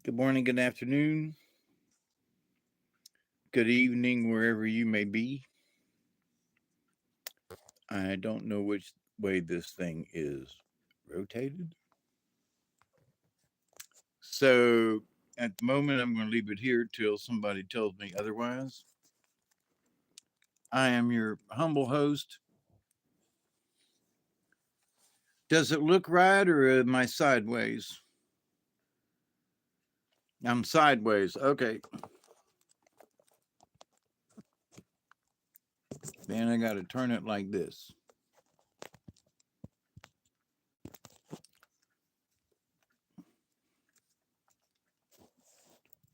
Good morning, good afternoon, good evening, wherever you may be. I don't know which way this thing is rotated. So at the moment, I'm going to leave it here till somebody tells me otherwise. I am your humble host. Does it look right or am I sideways? I'm sideways. Okay. Then I got to turn it like this.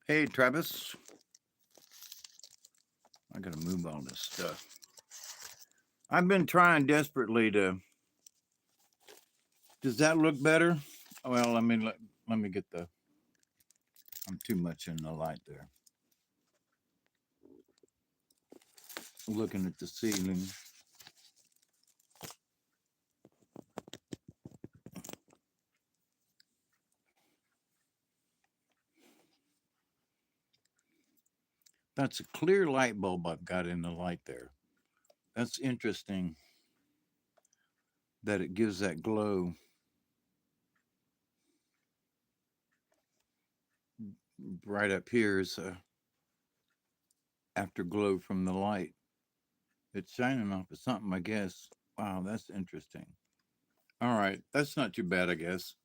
Hey, Travis. I got to move all this stuff. I've been trying desperately to. Does that look better? Well, let me get the. I'm too much in the light there. Looking at the ceiling. That's a clear light bulb I've got in the light there. That's interesting that it gives that glow right up here is a afterglow from the light. It's shining off of something, I guess. Wow, that's interesting. All right, that's not too bad, I guess.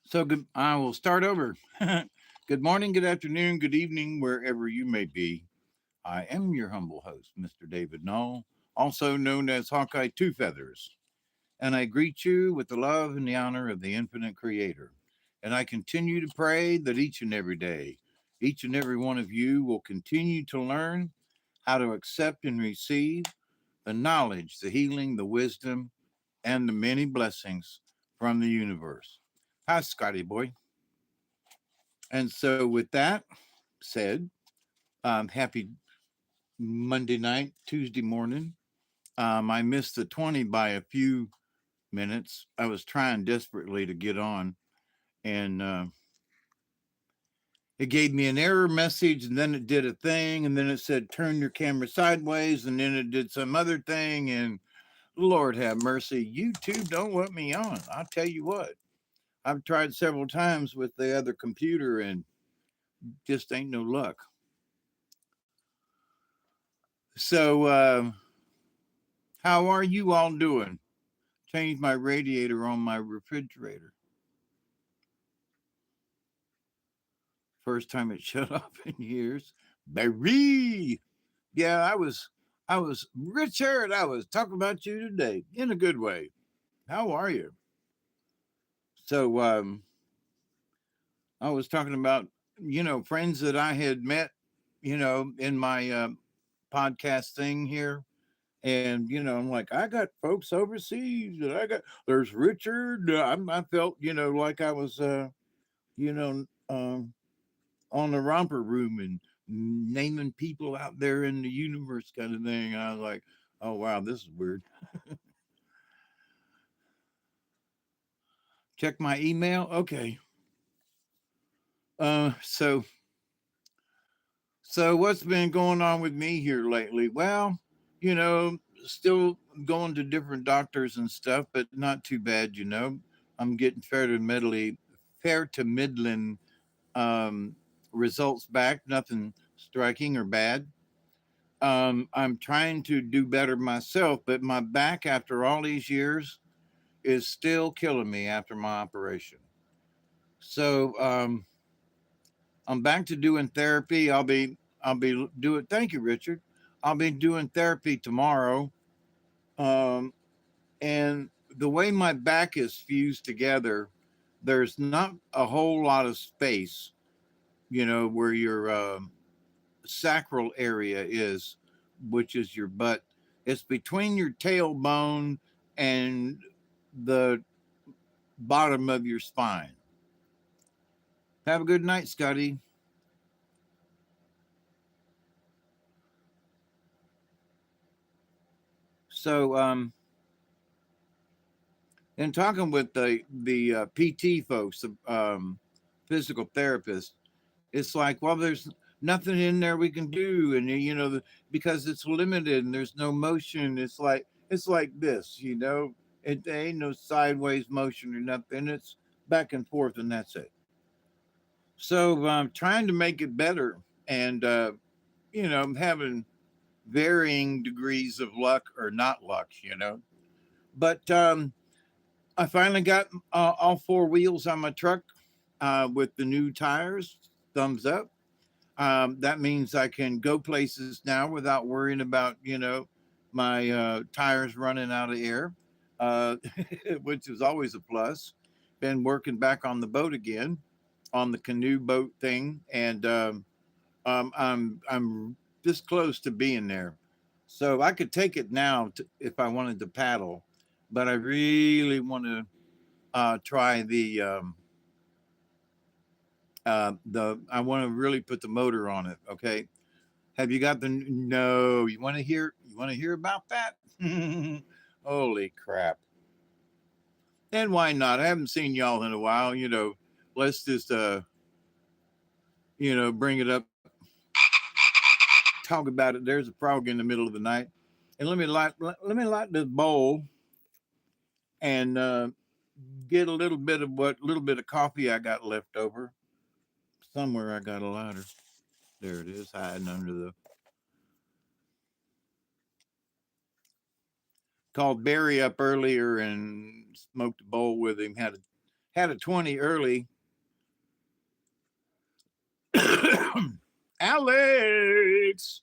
So good. I will start over. Good morning, good afternoon, good evening, wherever you may be. I am your humble host, Mr. David Null, also known as Hawkeye Two Feathers, and I greet you with the love and the honor of the infinite Creator. And I continue to pray that each and every day, each and every one of you will continue to learn how to accept and receive the knowledge, the healing, the wisdom, and the many blessings from the universe. Hi, Scotty boy. And so, with that said, happy Monday night, Tuesday morning. I missed the 20 by a few minutes. I was trying desperately to get on, and it gave me an error message, and then it did a thing, and then it said turn your camera sideways, and then it did some other thing, and Lord have mercy, YouTube don't want me on. I'll tell you what, I've tried several times with the other computer, and just ain't no luck. So, how are you all doing? Changed my radiator on my refrigerator. First time it shut off in years. Barry. Yeah, I was Richard. I was talking about you today in a good way. How are you? So I was talking about friends that I had met in my podcast thing here, and I'm like, I got folks overseas, and there's Richard. I felt like I was you know on the romper room and naming people out there in the universe kind of thing. I was like, oh wow, this is weird. Check my email. Okay. So what's been going on with me here lately? Well, you know, still going to different doctors and stuff, but not too bad. I'm getting fair to middling um, results back. Nothing striking or bad. I'm trying to do better myself, but my back after all these years is still killing me after my operation. So I'm back to doing therapy. I'll be doing. Thank you, Richard. I'll be doing therapy tomorrow. Um, and the way my back is fused together, there's not a whole lot of space, where your sacral area is, which is your butt. It's between your tailbone and the bottom of your spine. Have a good night, Scotty. So, And talking with the PT folks, the physical therapists, it's like, well, there's nothing in there we can do, and because it's limited and there's no motion. It's like this, it ain't no sideways motion or nothing. It's back and forth, and that's it. So I'm trying to make it better, and I'm having varying degrees of luck or not luck. But I finally got all four wheels on my truck with the new tires. Thumbs up. That means I can go places now without worrying about, my tires running out of air, uh, which is always a plus. Been working back on the boat again, on the canoe boat thing, and I'm this close to being there. So I could take it now if I wanted to paddle, but I really want to try the I want to really put the motor on it. Okay. Have you got the no? You want to hear about that? Holy crap! And why not? I haven't seen y'all in a while. Let's just bring it up, talk about it. There's a frog in the middle of the night, and let me light this bowl and get a little bit of coffee I got left over somewhere. I got a lighter. There it is, hiding under the. Called Barry up earlier and smoked a bowl with him. Had a 20 early. Alex.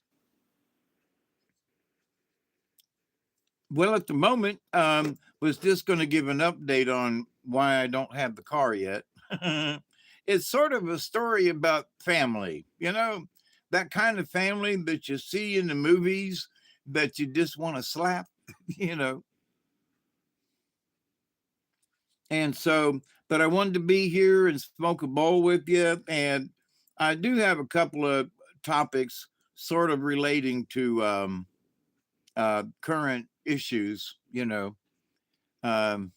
Well, at the moment, was just going to give an update on why I don't have the car yet. It's sort of a story about family, that kind of family that you see in the movies that you just want to slap, you know. And so, but I wanted to be here and smoke a bowl with you. And I do have a couple of topics sort of relating to current issues. Um,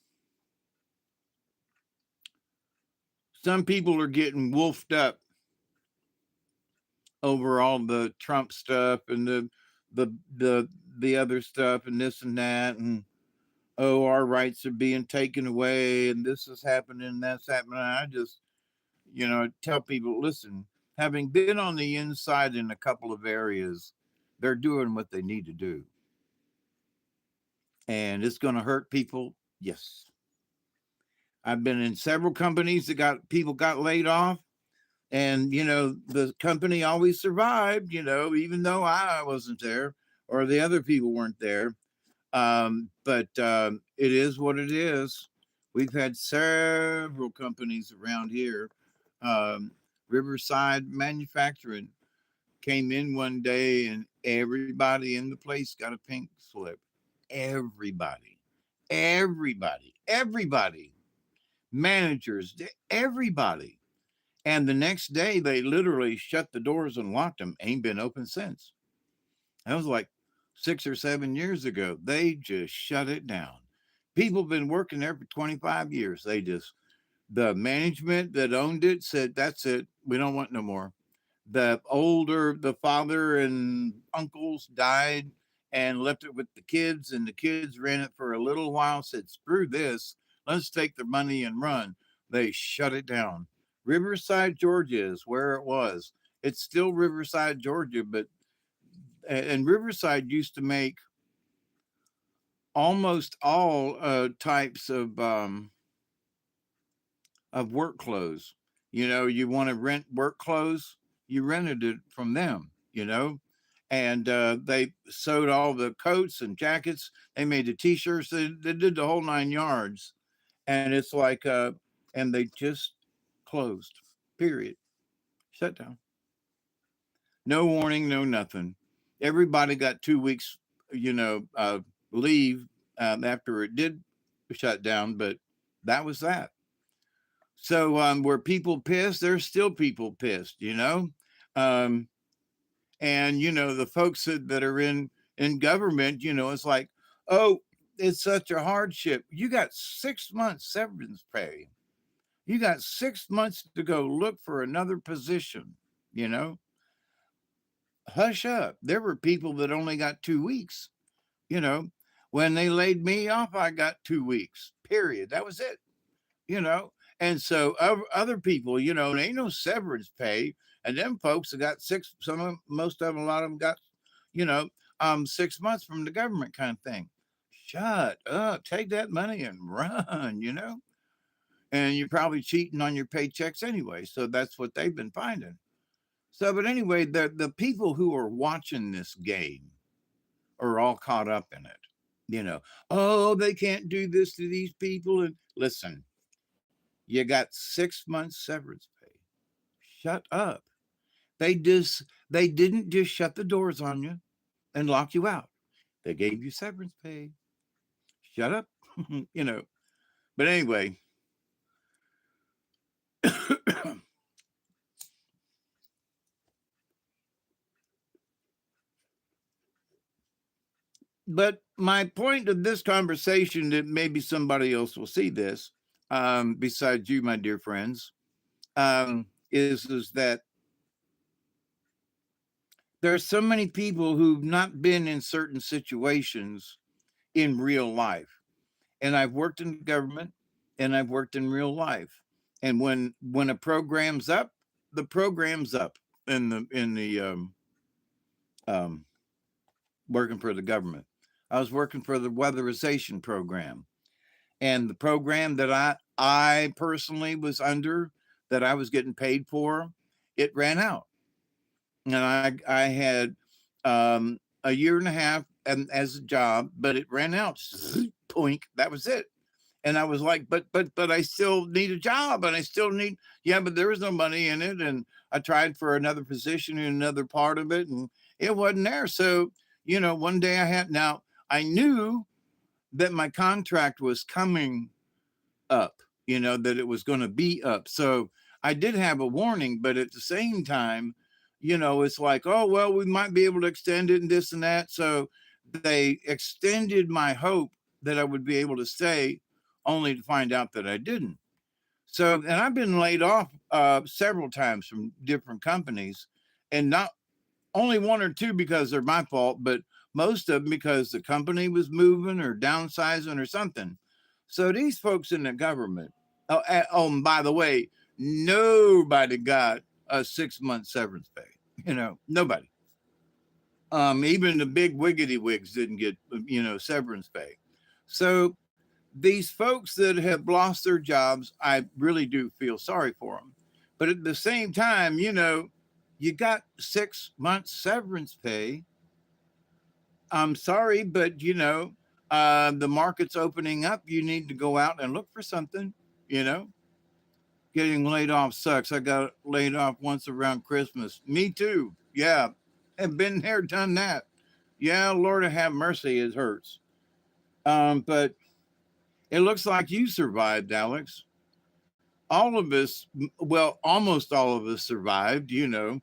some people are getting wolfed up over all the Trump stuff and the the the other stuff and this and that, and oh, our rights are being taken away and this is happening and that's happening. I just tell people, listen, having been on the inside in a couple of areas, they're doing what they need to do, and it's going to hurt people. Yes, I've been in several companies that got people got laid off, and the company always survived, even though I wasn't there or the other people weren't there. But it is what it is. We've had several companies around here. um, Riverside Manufacturing came in one day and everybody in the place got a pink slip. Everybody, everybody, managers, everybody. And the next day, they literally shut the doors and locked them. Ain't been open since. That was like 6 or 7 years ago. They just shut it down. People have been working there for 25 years. The management that owned it said, that's it. We don't want no more. The father and uncles died and left it with the kids, and the kids ran it for a little while, said, screw this. Let's take the money and run. They shut it down. Riverside, Georgia is where it was. It's still Riverside, Georgia, but and Riverside used to make almost all types of work clothes. You want to rent work clothes, you rented it from them. And they sewed all the coats and jackets. They made the t-shirts. They did the whole 9 yards. And it's like, and they just closed. Period. Shut down. No warning, no nothing. Everybody got 2 weeks, leave after it did shut down, but that was that. So were people pissed? There's still people pissed. Um, and the folks that are in government, it's like, oh, it's such a hardship. You got 6 months severance pay. You got 6 months to go look for another position. You know, hush up. There were people that only got 2 weeks. You know, when they laid me off, I got 2 weeks, period. That was it, you know. And so other people, you know, there ain't no severance pay. And them folks that got six, some of them, most of them, a lot of them got, you know, 6 months from the government kind of thing. Shut up, take that money and run, you know. And you're probably cheating on your paychecks anyway. So that's what they've been finding. So, but anyway, the people who are watching this game are all caught up in it. You know, oh, they can't do this to these people. And listen, you got 6 months severance pay. Shut up. They didn't just shut the doors on you and lock you out. They gave you severance pay. Shut up. You know. But anyway, but my point of this conversation, that maybe somebody else will see this, besides you, my dear friends, is that there's so many people who've not been in certain situations in real life. And I've worked in government and I've worked in real life. And when a program's up, the program's up in the um, working for the government. I was working for the weatherization program, and the program that I personally was under, that I was getting paid for, it ran out, and I had a year and a half as a job, but it ran out. Poink. That was it. And I was like, but I still need a job, and I still need, yeah, but there was no money in it. And I tried for another position in another part of it, and it wasn't there. So, you know, one day now I knew that my contract was coming up, you know, that it was going to be up. So I did have a warning, but at the same time, you know, it's like, oh, well, we might be able to extend it and this and that. So they extended my hope that I would be able to stay, only to find out that I didn't. So, and I've been laid off several times from different companies, and not only one or two because they're my fault, but most of them because the company was moving or downsizing or something. So these folks in the government, oh, and by the way, nobody got a 6 month severance pay. You know, nobody. Even the big wiggity wigs didn't get, you know, severance pay. So these folks that have lost their jobs, I really do feel sorry for them. But at the same time, you know, you got 6 months severance pay. I'm sorry, but you know, the market's opening up. You need to go out and look for something. You know, getting laid off sucks. I got laid off once around Christmas. Me too. Yeah, have been there, done that. Yeah, Lord have mercy, it hurts. But it looks like you survived, Alex. All of us, well, almost all of us survived. You know,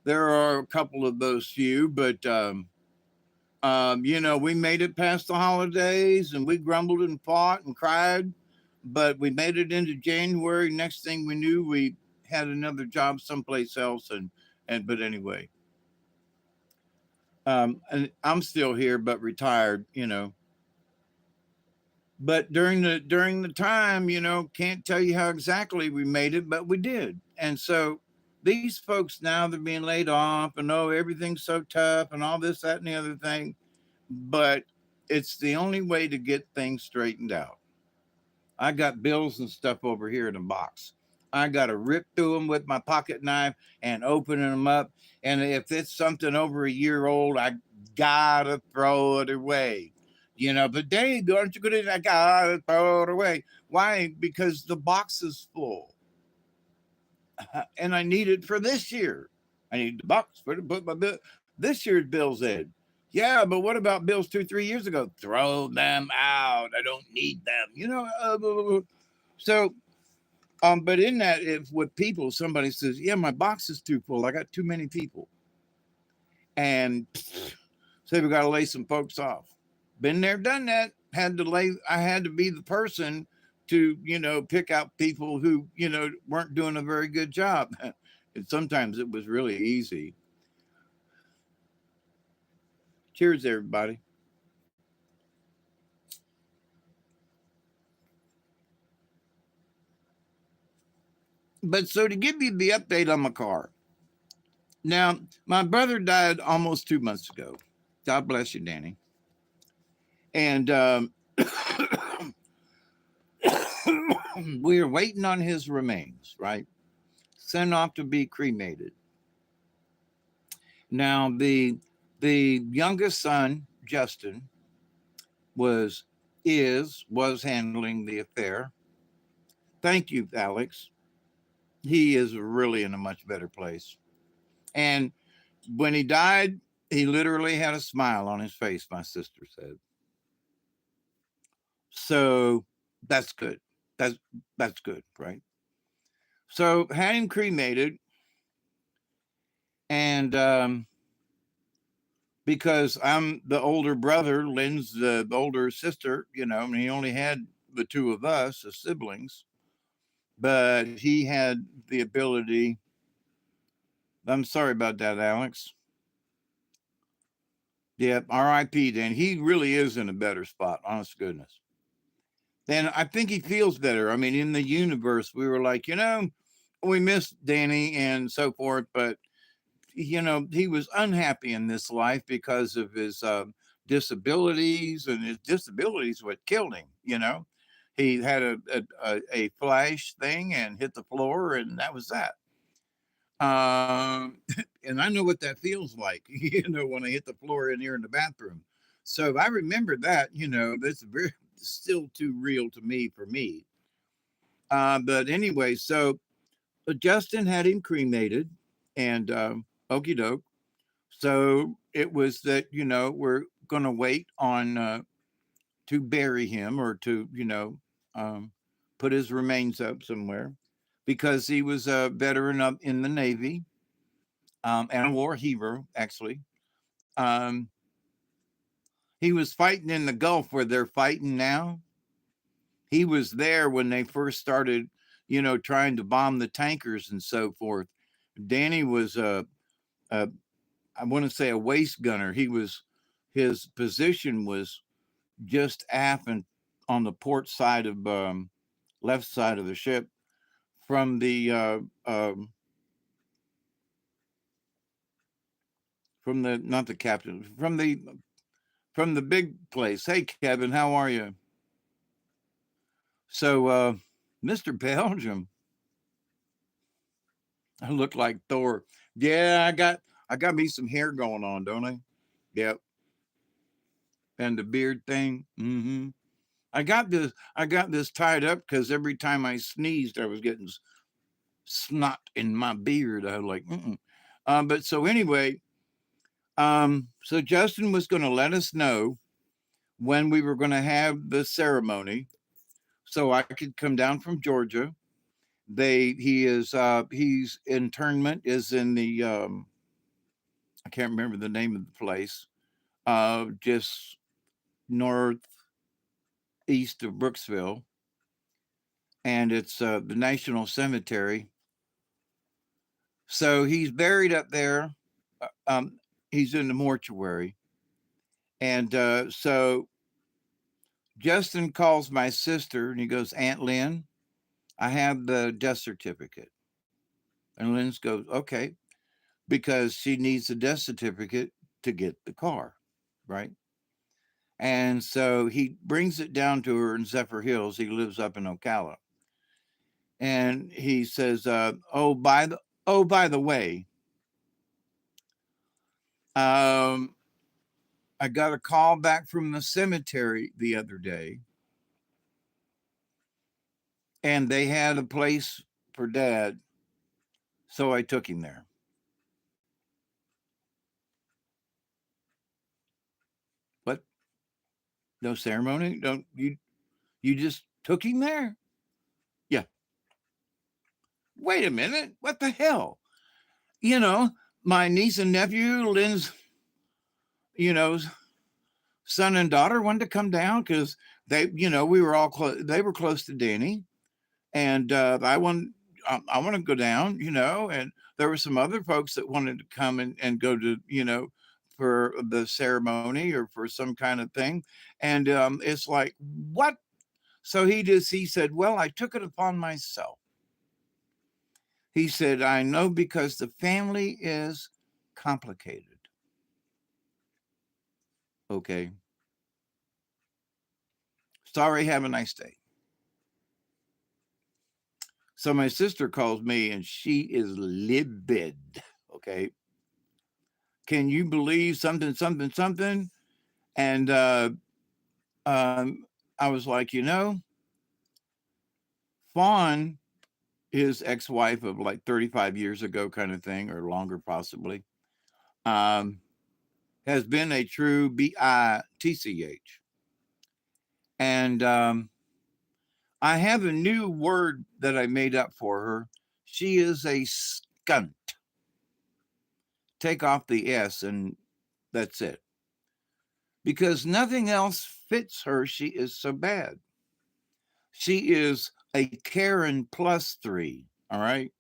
there are a couple of those few, but you know, we made it past the holidays, and we grumbled and fought and cried, but we made it into January. Next thing we knew, we had another job someplace else, and but anyway, and I'm still here, but retired. You know, but during the time, you know, can't tell you how exactly we made it, but we did. And so these folks now, they're being laid off, and oh, everything's so tough and all this, that, and the other thing. But it's the only way to get things straightened out. I got bills and stuff over here in a box. I got to rip through them with my pocket knife and open them up. And if it's something over a year old, I gotta throw it away. You know, but Dave, aren't you good? I gotta throw it away. Why? Because the box is full, and I need it for this year. I need the box for to put my bill, this year's bills in. Yeah, but what about bills 2, 3 years ago? Throw them out. I don't need them. You know. So, but in that, if with people, somebody says, "Yeah, my box is too full. I got too many people," and say we got to lay some folks off. Been there, done that. I had to be the person to, pick out people who, weren't doing a very good job. And sometimes it was really easy. Cheers, everybody. But so to give you the update on my car. Now, my brother died almost 2 months ago. God bless you, Danny. And we are waiting on his remains, right? Sent off to be cremated. Now, the youngest son, Justin, was was handling the affair. Thank you, Alex. He is really in a much better place. And when he died, he literally had a smile on his face, my sister said. So that's good. That's that's good, right? So had him cremated, and because I'm the older brother, Lynn's the older sister, and he only had the two of us as siblings, but he had the ability. I'm sorry about that, Alex. Yep, R.I.P. Dan. He really is in a better spot, honest goodness. And I think he feels better. I mean, in the universe, we were like, we miss Danny and so forth, but he was unhappy in this life because of his disabilities, and his disabilities what killed him. He had a flash thing and hit the floor, and that was that. And I know what that feels like, when I hit the floor in here in the bathroom. So I remember that, that's very still too real to me for me. But anyway, so Justin had him cremated, and okie doke. So it was that, we're going to wait on to bury him, or to, um, put his remains up somewhere, because he was a veteran up in the Navy, and a war hero, actually. Um, he was fighting in the Gulf where they're fighting now. He was there when they first started, trying to bomb the tankers and so forth. Danny was a I want to say a waist gunner. His position was just aft and on the port side of left side of the ship, from the from the not the captain, from the big place. Hey, Kevin, how are you? So, Mr. Belgium, I look like Thor. Yeah, I got me some hair going on, don't I? Yep, and the beard thing. I got this tied up because every time I sneezed, I was getting snot in my beard. I was like, mm-mm. But so anyway, so Justin was going to let us know when we were going to have the ceremony, so I could come down from Georgia. He's internment is in the I can't remember the name of the place, just northeast of Brooksville, and it's the National Cemetery. So he's buried up there. He's in the mortuary, and so Justin calls my sister, and he goes, "Aunt Lynn, I have the death certificate." And Lynn goes, "Okay," because she needs a death certificate to get the car, right? And so he brings it down to her in Zephyr Hills. He lives up in Ocala, and he says, "Oh, by the way, um, I got a call back from the cemetery the other day, and they had a place for Dad, so I took him there." What? No ceremony? Don't you? You just took him there? Yeah. Wait a minute. What the hell? You know, my niece and nephew, Lynn's, you know, son and daughter wanted to come down because they, we were all close. They were close to Danny, and I want to go down, and there were some other folks that wanted to come and go to, for the ceremony or for some kind of thing. And it's like, what? So he said, well, I took it upon myself. He said, I know because the family is complicated. Okay. Sorry, have a nice day. So my sister calls me and she is livid. Okay. Can you believe something, something, something? And I was like, Fawn, his ex-wife of like 35 years ago, kind of thing, or longer possibly, um, has been a true bitch. And I have a new word that I made up for her. She is a skunt. Take off the S and that's it. Because nothing else fits her. She is so bad. She is a Karen +3. All right.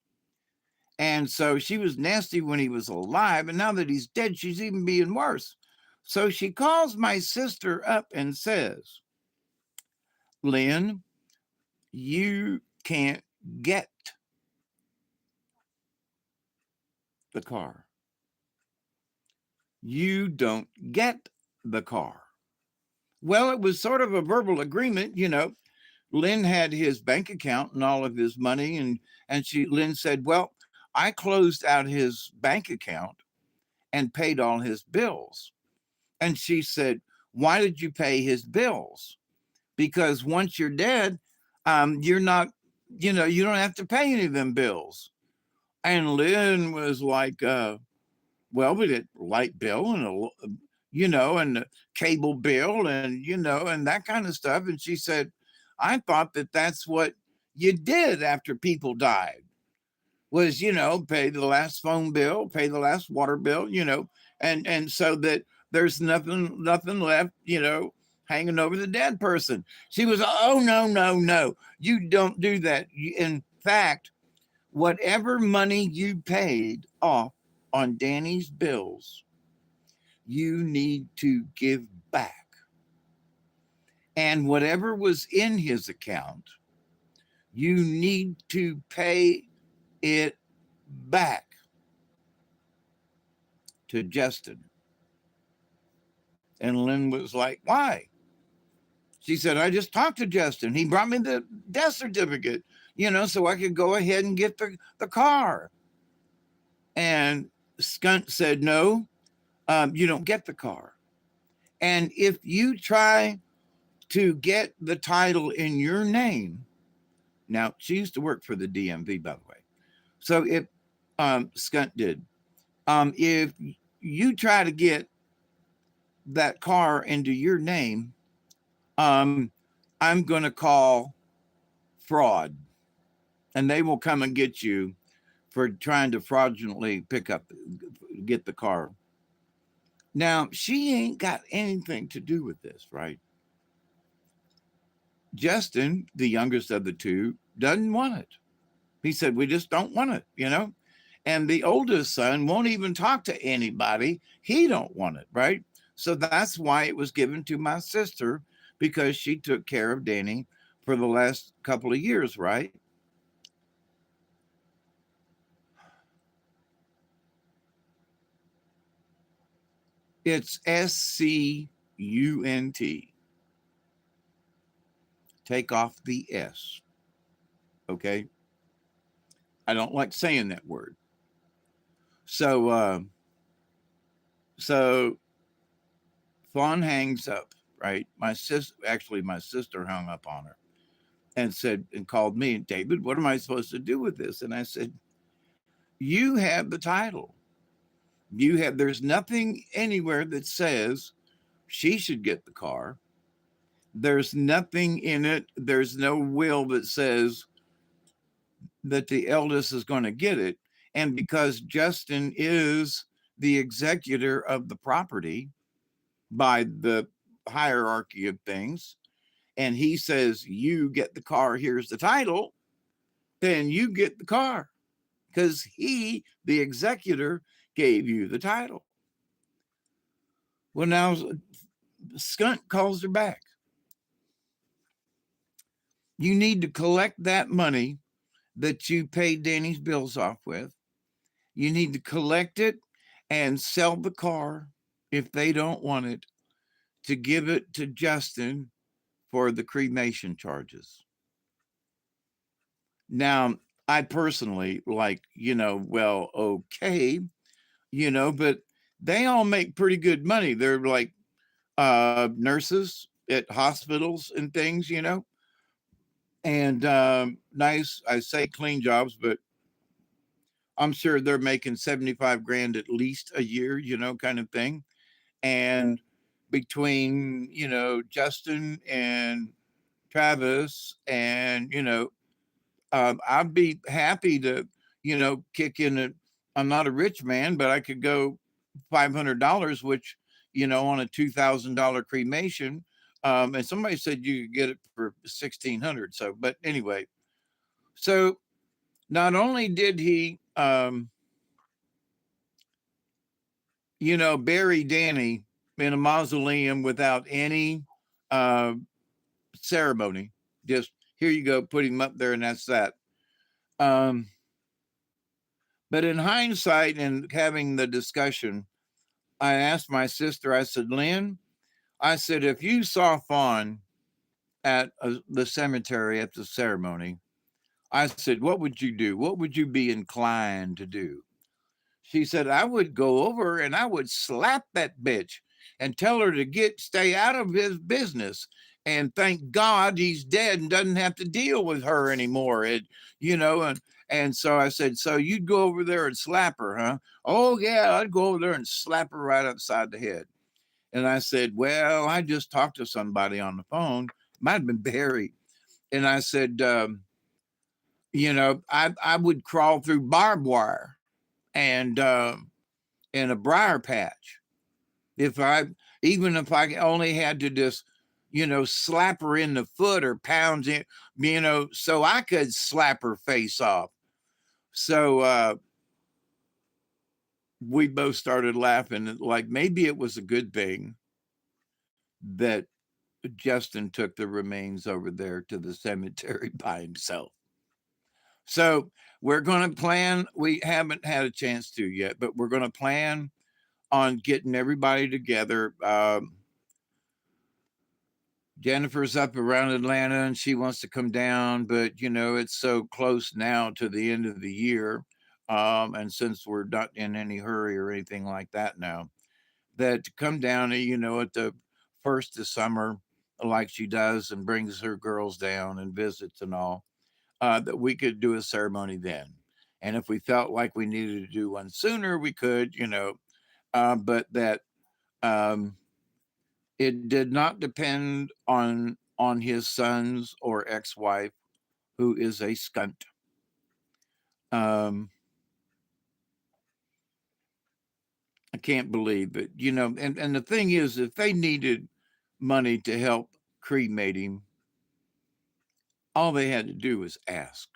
And so she was nasty when he was alive. And now that he's dead, she's even being worse. So she calls my sister up and says, Lynn, you can't get the car. You don't get the car. Well, it was sort of a verbal agreement, Lynn had his bank account and all of his money, and Lynn said, well, I closed out his bank account and paid all his bills. And she said, why did you pay his bills? Because once you're dead, you're not, you don't have to pay any of them bills. And Lynn was like, well, we did light bill and and the cable bill and and that kind of stuff. And she said, I thought that that's what you did after people died, was pay the last phone bill, pay the last water bill, and so that there's nothing left, hanging over the dead person. She was, oh no, no, no, you don't do that. In fact, whatever money you paid off on Danny's bills, you need to give back. And whatever was in his account, you need to pay it back to Justin. And Lynn was like, why? She said, I just talked to Justin. He brought me the death certificate, so I could go ahead and get the car. And Skunt said, no, you don't get the car. And if you try to get the title in your name, now she used to work for the DMV, by the way. So if Skunt did, if you try to get that car into your name, I'm going to call fraud, and they will come and get you for trying to fraudulently get the car. Now, she ain't got anything to do with this, right? Justin, the youngest of the two, doesn't want it. He said, we just don't want it, And the oldest son won't even talk to anybody. He don't want it, right? So that's why it was given to my sister, because she took care of Danny for the last couple of years, right? It's SCUNT. Take off the S. Okay. I don't like saying that word. So, so Fawn hangs up, right? My sister hung up on her and said, and called me, David, what am I supposed to do with this? And I said, you have the title. There's nothing anywhere that says she should get the car. There's nothing in it. There's no will that says that the eldest is going to get it. And because Justin is the executor of the property by the hierarchy of things, and he says, you get the car, here's the title, then you get the car because he, the executor, gave you the title. Well, now Skunt calls her back. You need to collect that money that you paid Danny's bills off with. You need to collect it and sell the car if they don't want it, to give it to Justin for the cremation charges. Now, I personally like, well, okay, but they all make pretty good money. They're like nurses at hospitals and things, and nice, I say clean jobs, but I'm sure they're making 75 grand at least a year, kind of thing. And between, Justin and Travis and, I'd be happy to, kick in it. I'm not a rich man, but I could go $500, which, on a $2,000 cremation. And somebody said you could get it for 1,600. So, but anyway, so not only did he, bury Danny in a mausoleum without any uh, ceremony, just here you go, put him up there, and that's that. Um, but in hindsight and having the discussion, I asked my sister, I said, Lynn, I said, if you saw Fawn at the cemetery at the ceremony, I said, what would you do? What would you be inclined to do? She said, I would go over and I would slap that bitch and tell her to stay out of his business. And thank God he's dead and doesn't have to deal with her anymore. And so I said, so you'd go over there and slap her, huh? Oh, yeah, I'd go over there and slap her right upside the head. And I said, well, I just talked to somebody on the phone. Might have been Barry. And I said, I would crawl through barbed wire and in a briar patch. If I Even if I only had to just, slap her in the foot or pounds in, so I could slap her face off. So we both started laughing, like maybe it was a good thing that Justin took the remains over there to the cemetery by himself. So we're going to plan. We haven't had a chance to yet, but we're going to plan on getting everybody together. Jennifer's up around Atlanta and she wants to come down, but it's so close now to the end of the year. And since we're not in any hurry or anything like that now, that to come down, at the first of summer, like she does, and brings her girls down and visits and all, that we could do a ceremony then. And if we felt like we needed to do one sooner, we could, but that um, it did not depend on his sons or ex-wife, who is a skunt. Um, I can't believe it, and the thing is, if they needed money to help cremate him, all they had to do was ask.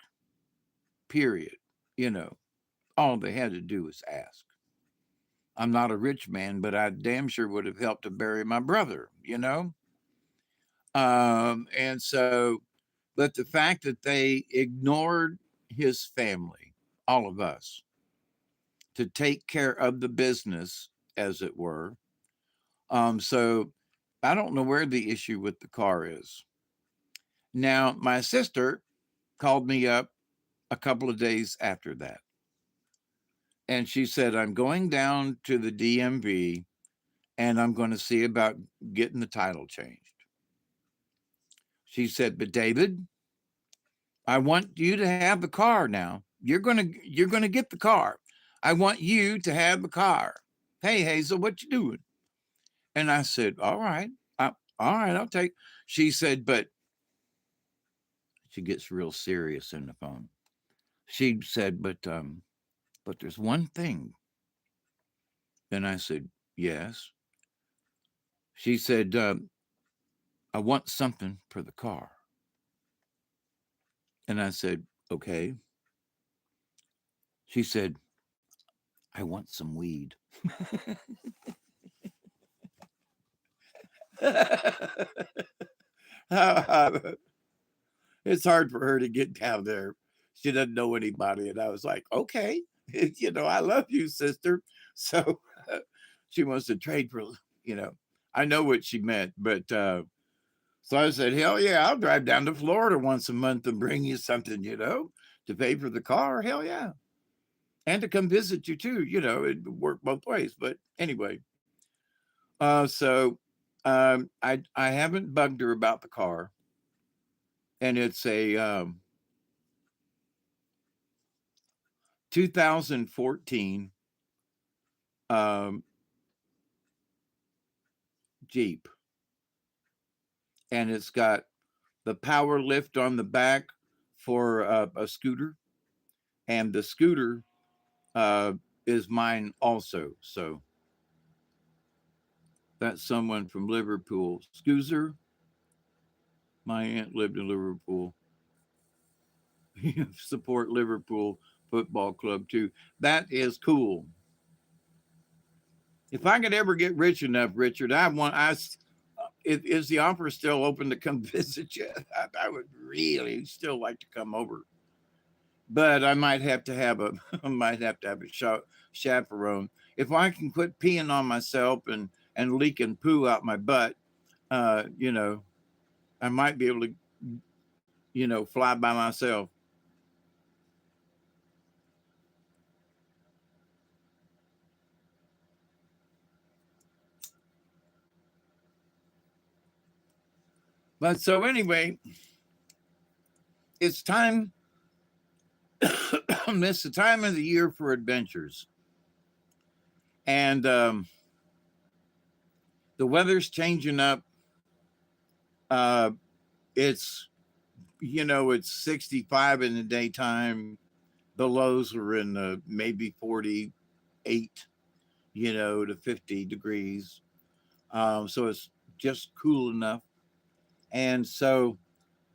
Period. You know, all they had to do was ask. I'm not a rich man, but I damn sure would have helped to bury my brother. And so, but the fact that they ignored his family, all of us, to take care of the business, as it were. So I don't know where the issue with the car is. Now, my sister called me up a couple of days after that. And she said, I'm going down to the DMV and I'm going to see about getting the title changed. She said, but David, I want you to have the car now. You're gonna get the car. I want you to have the car. Hey Hazel, what you doing? And I said, all right, I'll take. She said, but she gets real serious in the phone. She said, but there's one thing. And I said, yes. She said, I want something for the car. And I said, okay. She said, I want some weed. It's hard for her to get down there. She doesn't know anybody. And I was like, okay, I love you, sister. So she wants to trade for, you know, I know what she meant, but so I said, hell yeah, I'll drive down to Florida once a month and bring you something, to pay for the car. Hell yeah. And to come visit you too, it'd work both ways. But anyway, so I haven't bugged her about the car. And it's a 2014 um, Jeep, and it's got the power lift on the back for a scooter, and the scooter uh, is mine also. So that's someone from Liverpool. Scoozer, my aunt lived in Liverpool. Support Liverpool Football Club too. That is cool. If I could ever get rich enough, Richard, is the offer still open to come visit you? I would really still like to come over, but I might have to have a I might have to have a chaperone. If I can quit peeing on myself and leaking poo out my butt, uh, you know, I might be able to, fly by myself. But so anyway, it's time. It's the time of the year for adventures, and the weather's changing up. Uh, it's 65 in the daytime. The lows are in the maybe 48, to 50 degrees. So it's just cool enough. And so,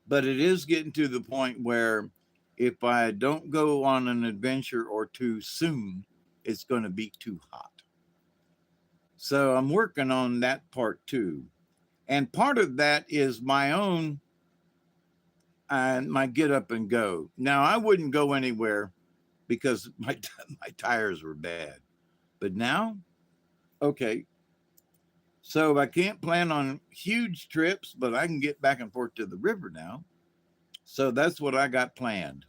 but it is getting to the point where if I don't go on an adventure or two soon, it's going to be too hot. So I'm working on that part too. And part of that is my own and my get up and go. Now I wouldn't go anywhere because my tires were bad. But now, okay. So I can't plan on huge trips, but I can get back and forth to the river now. So that's what I got planned.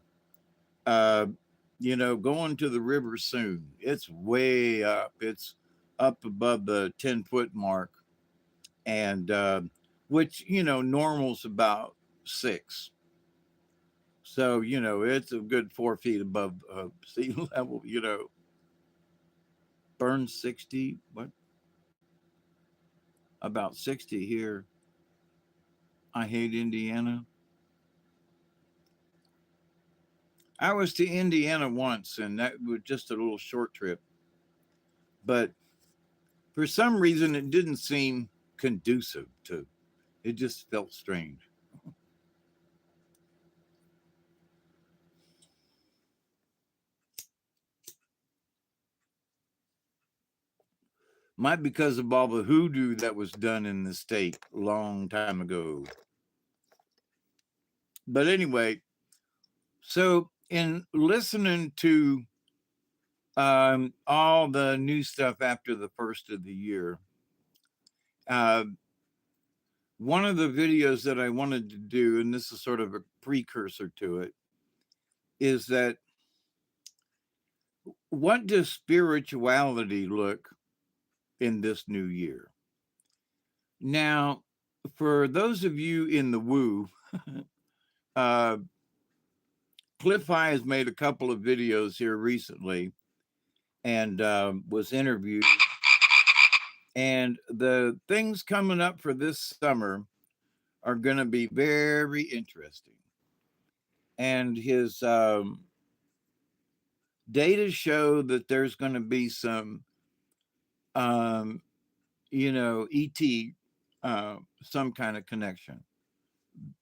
Uh, going to the river soon. It's way up. It's up above the 10-foot mark, and which normal's about 6. So it's a good 4 feet above sea level. Burn 60. What? About 60 here. I hate Indiana. I was to Indiana once, and that was just a little short trip. But for some reason, it didn't seem conducive to. It just felt strange. Might because of all the hoodoo that was done in the state a long time ago. But anyway, so in listening to all the new stuff after the first of the year, uh, one of the videos that I wanted to do, and this is sort of a precursor to it, is that what does spirituality look in this new year? Now, for those of you in the woo, uh, Cliff High has made a couple of videos here recently and was interviewed. And the things coming up for this summer are going to be very interesting. And his data show that there's going to be some, ET some kind of connection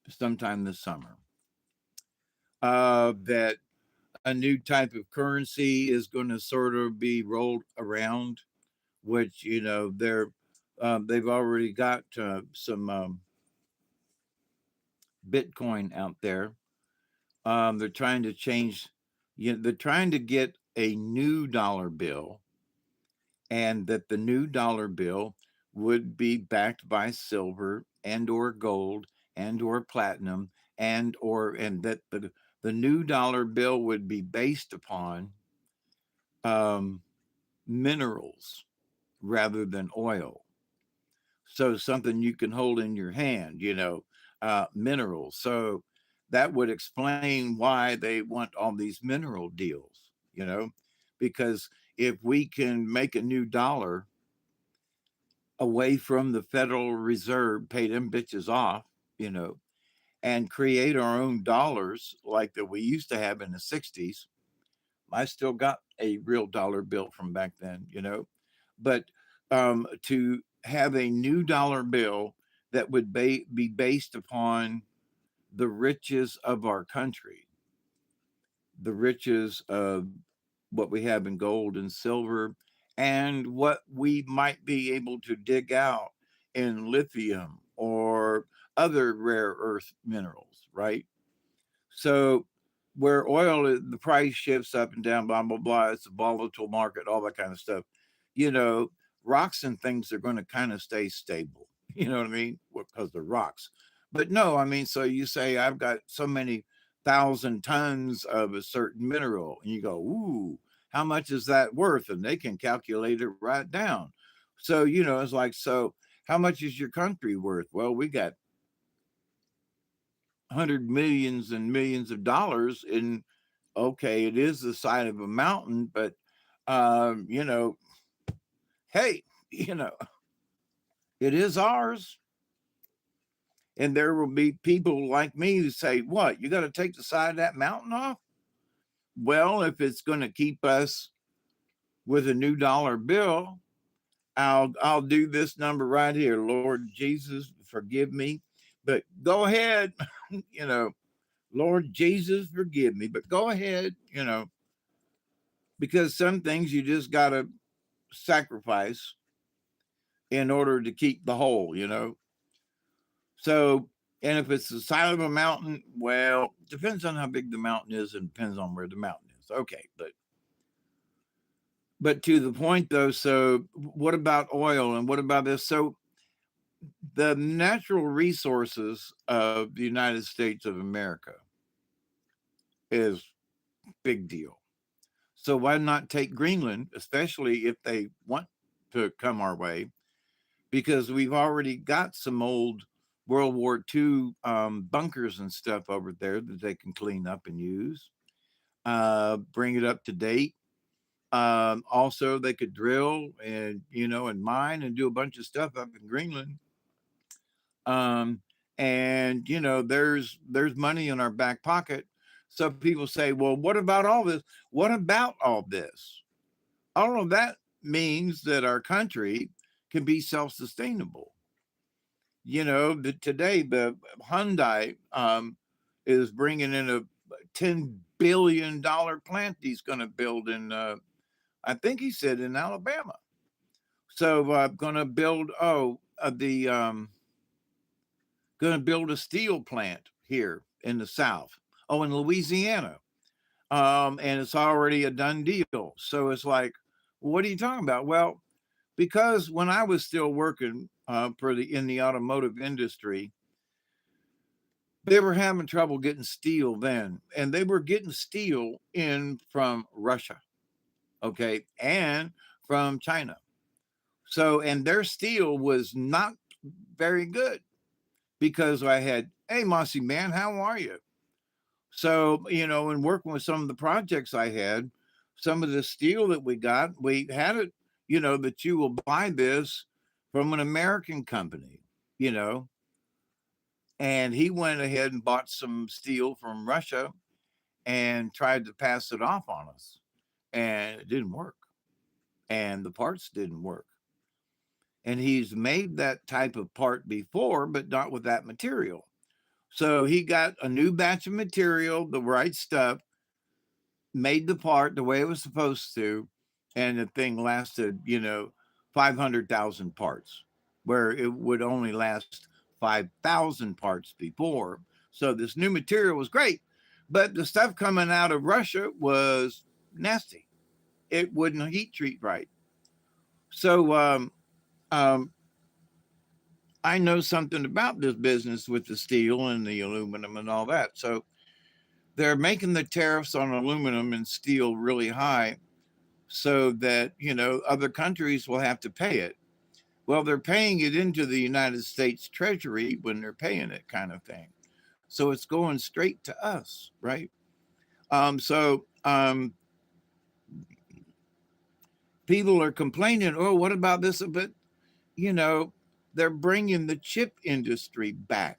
sometime this summer. That a new type of currency is going to sort of be rolled around, which they've already got some Bitcoin out there. They're trying to change. They're trying to get a new dollar bill, and that the new dollar bill would be backed by silver and or gold and or platinum and that the new dollar bill would be based upon um, minerals rather than oil. So something you can hold in your hand, minerals. So that would explain why they want all these mineral deals, because if we can make a new dollar away from the Federal Reserve, pay them bitches off, you know, and create our own dollars like that we used to have in the 60s. I still got a real dollar bill from back then, but to have a new dollar bill that would be based upon the riches of our country, the riches of what we have in gold and silver, and what we might be able to dig out in lithium or other rare earth minerals, right? So, where oil, the price shifts up and down, blah, blah, blah, it's a volatile market, all that kind of stuff. You know, rocks and things are going to kind of stay stable. You know what I mean? Because they're rocks. But no, I mean, so you say, I've got so many thousand tons of a certain mineral, and you go, ooh, how much is that worth? And they can calculate it right down. So, it's like, so how much is your country worth? Well, we got hundred millions and millions of dollars in, okay, it is the side of a mountain, but um, you know, hey, you know, it is ours. And there will be people like me who say, what, you got to take the side of that mountain off? Well, if it's going to keep us with a new dollar bill, I'll do this number right here. Lord Jesus, forgive me. But go ahead, you know, Lord Jesus, forgive me. But go ahead, because some things you just got to sacrifice in order to keep the whole. So, and if it's the side of a mountain, well, depends on how big the mountain is and depends on where the mountain is. Okay, but to the point though, so what about oil and what about this? So the natural resources of the United States of America is big deal. So why not take Greenland, especially if they want to come our way, because we've already got some old World War II bunkers and stuff over there that they can clean up and use, bring it up to date. Also, they could drill and mine and do a bunch of stuff up in Greenland. Um, and there's money in our back pocket. So people say, well, what about all this? What about all this? All of that means that our country can be self-sustainable. Today the Hyundai is bringing in a $10 billion plant he's going to build in, I think he said in Alabama. So going to build the going to build a steel plant here in the South. Oh, in Louisiana, and it's already a done deal. So it's like, what are you talking about? Well, because when I was still working in the automotive industry, they were having trouble getting steel then, and they were getting steel in from Russia, okay, and from China. So, and their steel was not very good because I had, hey, Mossy man, how are you? So, in working with some of the projects I had, some of the steel that we had it, that you will buy this from an American company, you know, and he went ahead and bought some steel from Russia and tried to pass it off on us. And it didn't work. And the parts didn't work. and he's made that type of part before, but not with that material. So he got a new batch of material, the right stuff, made the part the way it was supposed to, and the thing lasted, 500,000 parts, where it would only last 5,000 parts before. So this new material was great, but the stuff coming out of Russia was nasty. It wouldn't heat treat right. So um, I know something about this business with the steel and the aluminum and all that. So they're making the tariffs on aluminum and steel really high so that, other countries will have to pay it. Well, they're paying it into the United States Treasury when they're paying it, kind of thing. So it's going straight to us, right? So people are complaining, oh, what about this? But, you know, they're bringing the chip industry back.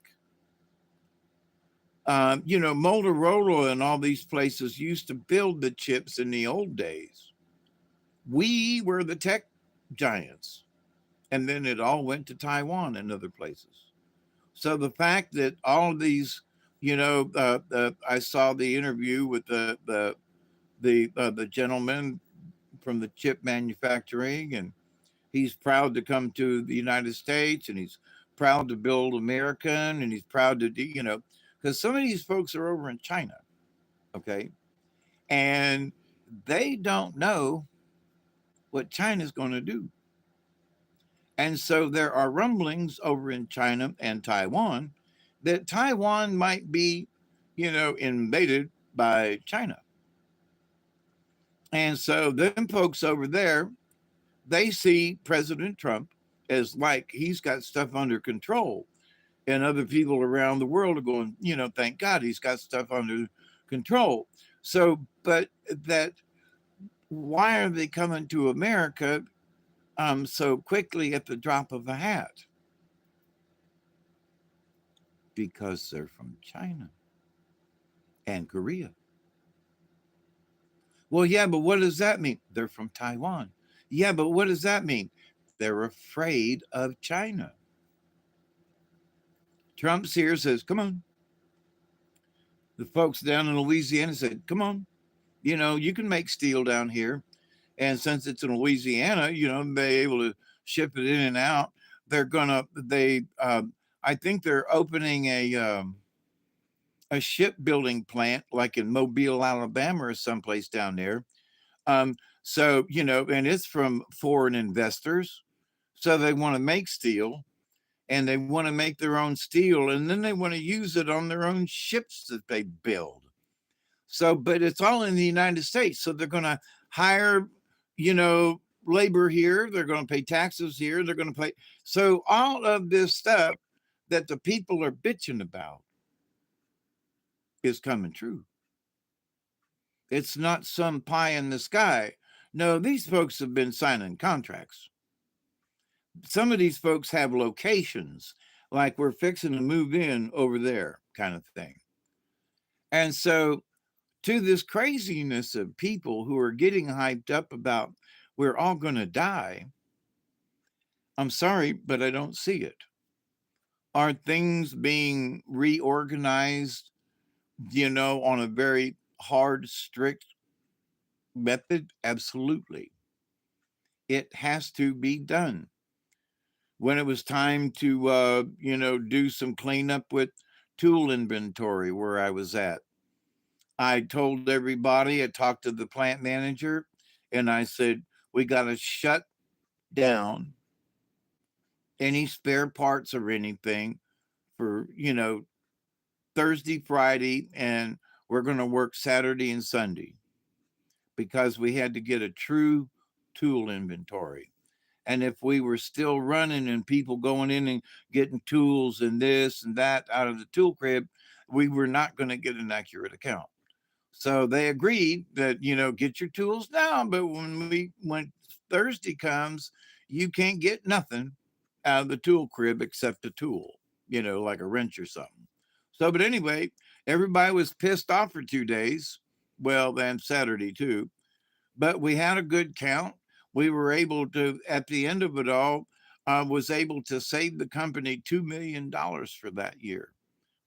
Motorola and all these places used to build the chips in the old days. We were the tech giants. And then it all went to Taiwan and other places. So the fact that all of these, I saw the interview with the gentleman from the chip manufacturing, and he's proud to come to the United States, and he's proud to build American, and he's proud to do, because some of these folks are over in China, okay, and they don't know what China's going to do. And so there are rumblings over in China and Taiwan that Taiwan might be, invaded by China. And so them folks over there, they see President Trump as like he's got stuff under control. And other people around the world are going, thank God he's got stuff under control. So, but that, why are they coming to America so quickly at the drop of a hat? Because they're from China and Korea. Well, yeah, but what does that mean? They're from Taiwan. Yeah, but what does that mean? They're afraid of China. Trump's here says, come on. The folks down in Louisiana said, come on. You can make steel down here. And since it's in Louisiana, they're able to ship it in and out. I think they're opening a shipbuilding plant like in Mobile, Alabama, or someplace down there. So, and it's from foreign investors. So they want to make steel and they want to make their own steel and then they want to use it on their own ships that they build. So, but it's all in the United States. So they're going to hire, labor here. They're going to pay taxes here. They're going to pay. So all of this stuff that the people are bitching about is coming true. It's not some pie in the sky. No, these folks have been signing contracts. Some of these folks have locations, like we're fixing to move in over there, kind of thing. And so, to this craziness of people who are getting hyped up about we're all going to die, I'm sorry, but I don't see it. Are things being reorganized, on a very hard, strict method? Absolutely. It has to be done. When it was time to, do some cleanup with tool inventory where I was at, I told everybody, I talked to the plant manager, and I said, we got to shut down any spare parts or anything for, Thursday, Friday, and we're going to work Saturday and Sunday because we had to get a true tool inventory. And if we were still running and people going in and getting tools and this and that out of the tool crib, we were not going to get an accurate account. So they agreed that, get your tools down. But when Thursday comes, you can't get nothing out of the tool crib except a tool, like a wrench or something. So, but anyway, everybody was pissed off for 2 days. Well, then Saturday too. But we had a good count. We were able to, at the end of it all, was able to save the company $2 million for that year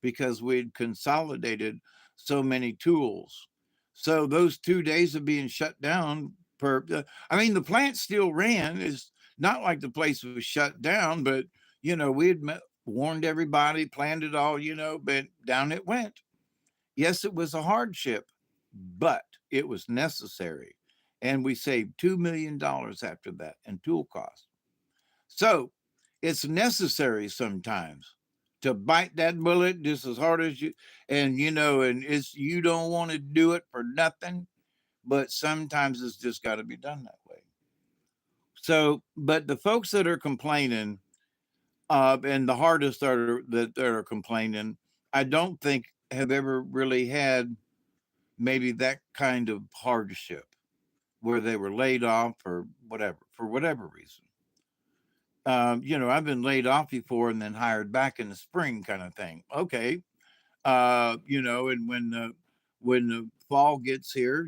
because we'd consolidated so many tools. So those 2 days of being shut down I mean, the plant still ran. It's not like the place was shut down, but we had warned everybody, planned it all, but down it went. Yes, it was a hardship, but it was necessary. And we saved $2 million after that in tool costs. So it's necessary sometimes to bite that bullet just as hard as you, and it's, you don't want to do it for nothing, but sometimes it's just got to be done that way. So, but the folks that are complaining, and the hardest that are complaining, I don't think have ever really had maybe that kind of hardship where they were laid off or whatever for whatever reason. I've been laid off before and then hired back in the spring, kind of thing. Okay, and when the fall gets here,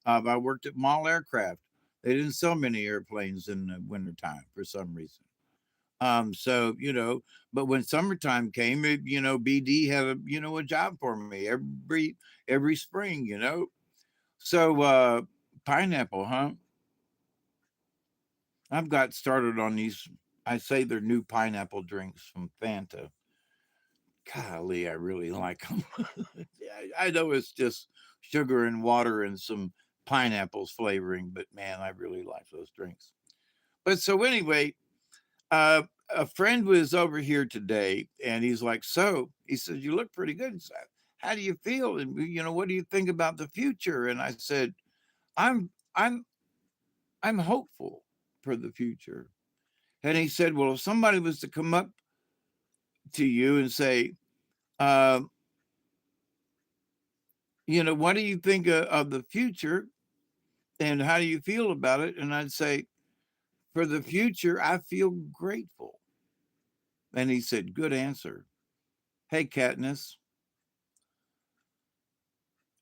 I worked at Mall Aircraft. They didn't sell many airplanes in the wintertime for some reason. So but when summertime came, BD had a job for me every spring. So pineapple, huh? I've got started on these. I say they're new pineapple drinks from Fanta. Golly, I really like them. I know it's just sugar and water and some pineapples flavoring, but man, I really like those drinks. But so anyway, a friend was over here today, and he's like, "So," he says, "you look pretty good. So how do you feel? And what do you think about the future?" And I said, "I'm I'm I'm hopeful for the future." And he said, "Well, if somebody was to come up to you and say, uh, what do you think of the future and how do you feel about it?" And I'd say, "For the future, I feel grateful." And he said, "Good answer. Hey, Katniss."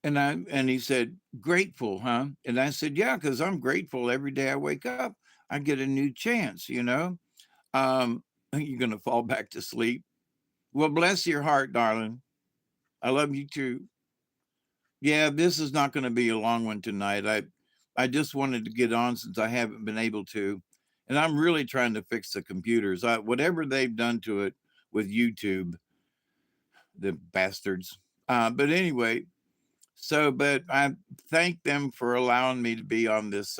And he said, "Grateful, huh?" And I said, "Yeah, because I'm grateful every day I wake up. I get a new chance. You're gonna fall back to sleep. Well, bless your heart, darling. I love you too. Yeah, this is not going to be a long one tonight. I just wanted to get on since I haven't been able to, and I'm really trying to fix the computers. Whatever they've done to it with YouTube, the bastards. But anyway, but I thank them for allowing me to be on this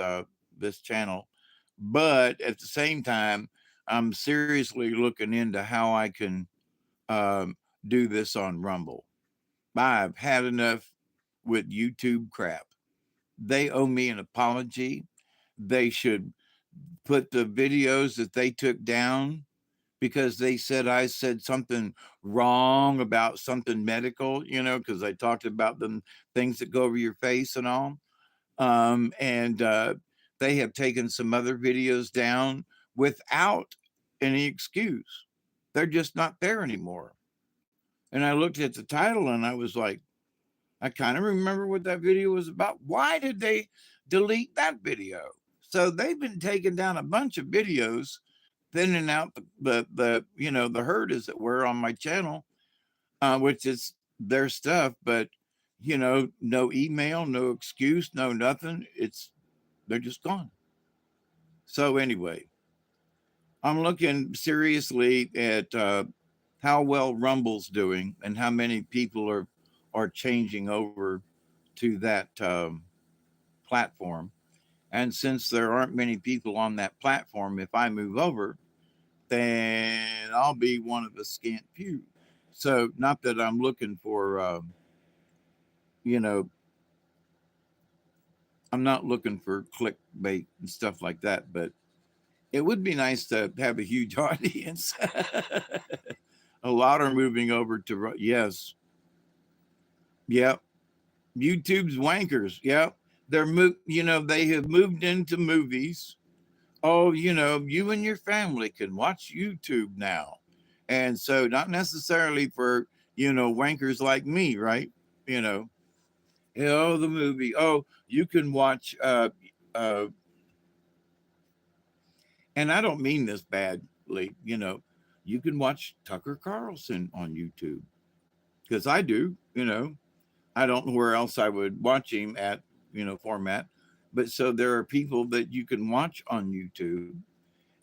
channel. But at the same time, I'm seriously looking into how I can um, do this on Rumble. I've had enough with YouTube crap. They owe me an apology. They should put the videos that they took down because they said I said something wrong about something medical, because I talked about the things that go over your face and all. And they have taken some other videos down without any excuse. They're just not there anymore. And I looked at the title and I was like, I kind of remember what that video was about. Why did they delete that video? So they've been taking down a bunch of videos, thinning out the herd, as it were, on my channel, which is their stuff. But no email, no excuse, no nothing. They're just gone. So anyway, I'm looking seriously at how well Rumble's doing and how many people are changing over to that platform. And since there aren't many people on that platform, if I move over, then I'll be one of a scant few. So, not that I'm looking for, you know, I'm not looking for clickbait and stuff like that, but it would be nice to have a huge audience. A lot are moving over to, yes, yep. YouTube's wankers, yep. They have moved into movies. Oh, you and your family can watch YouTube now. And so, not necessarily for, wankers like me, right? You know, oh, the movie. Oh, you can watch, uh, And I don't mean this badly, you know, you can watch Tucker Carlson on YouTube because I do, you know, I don't know where else I would watch him at, you know, format. But so there are people that you can watch on YouTube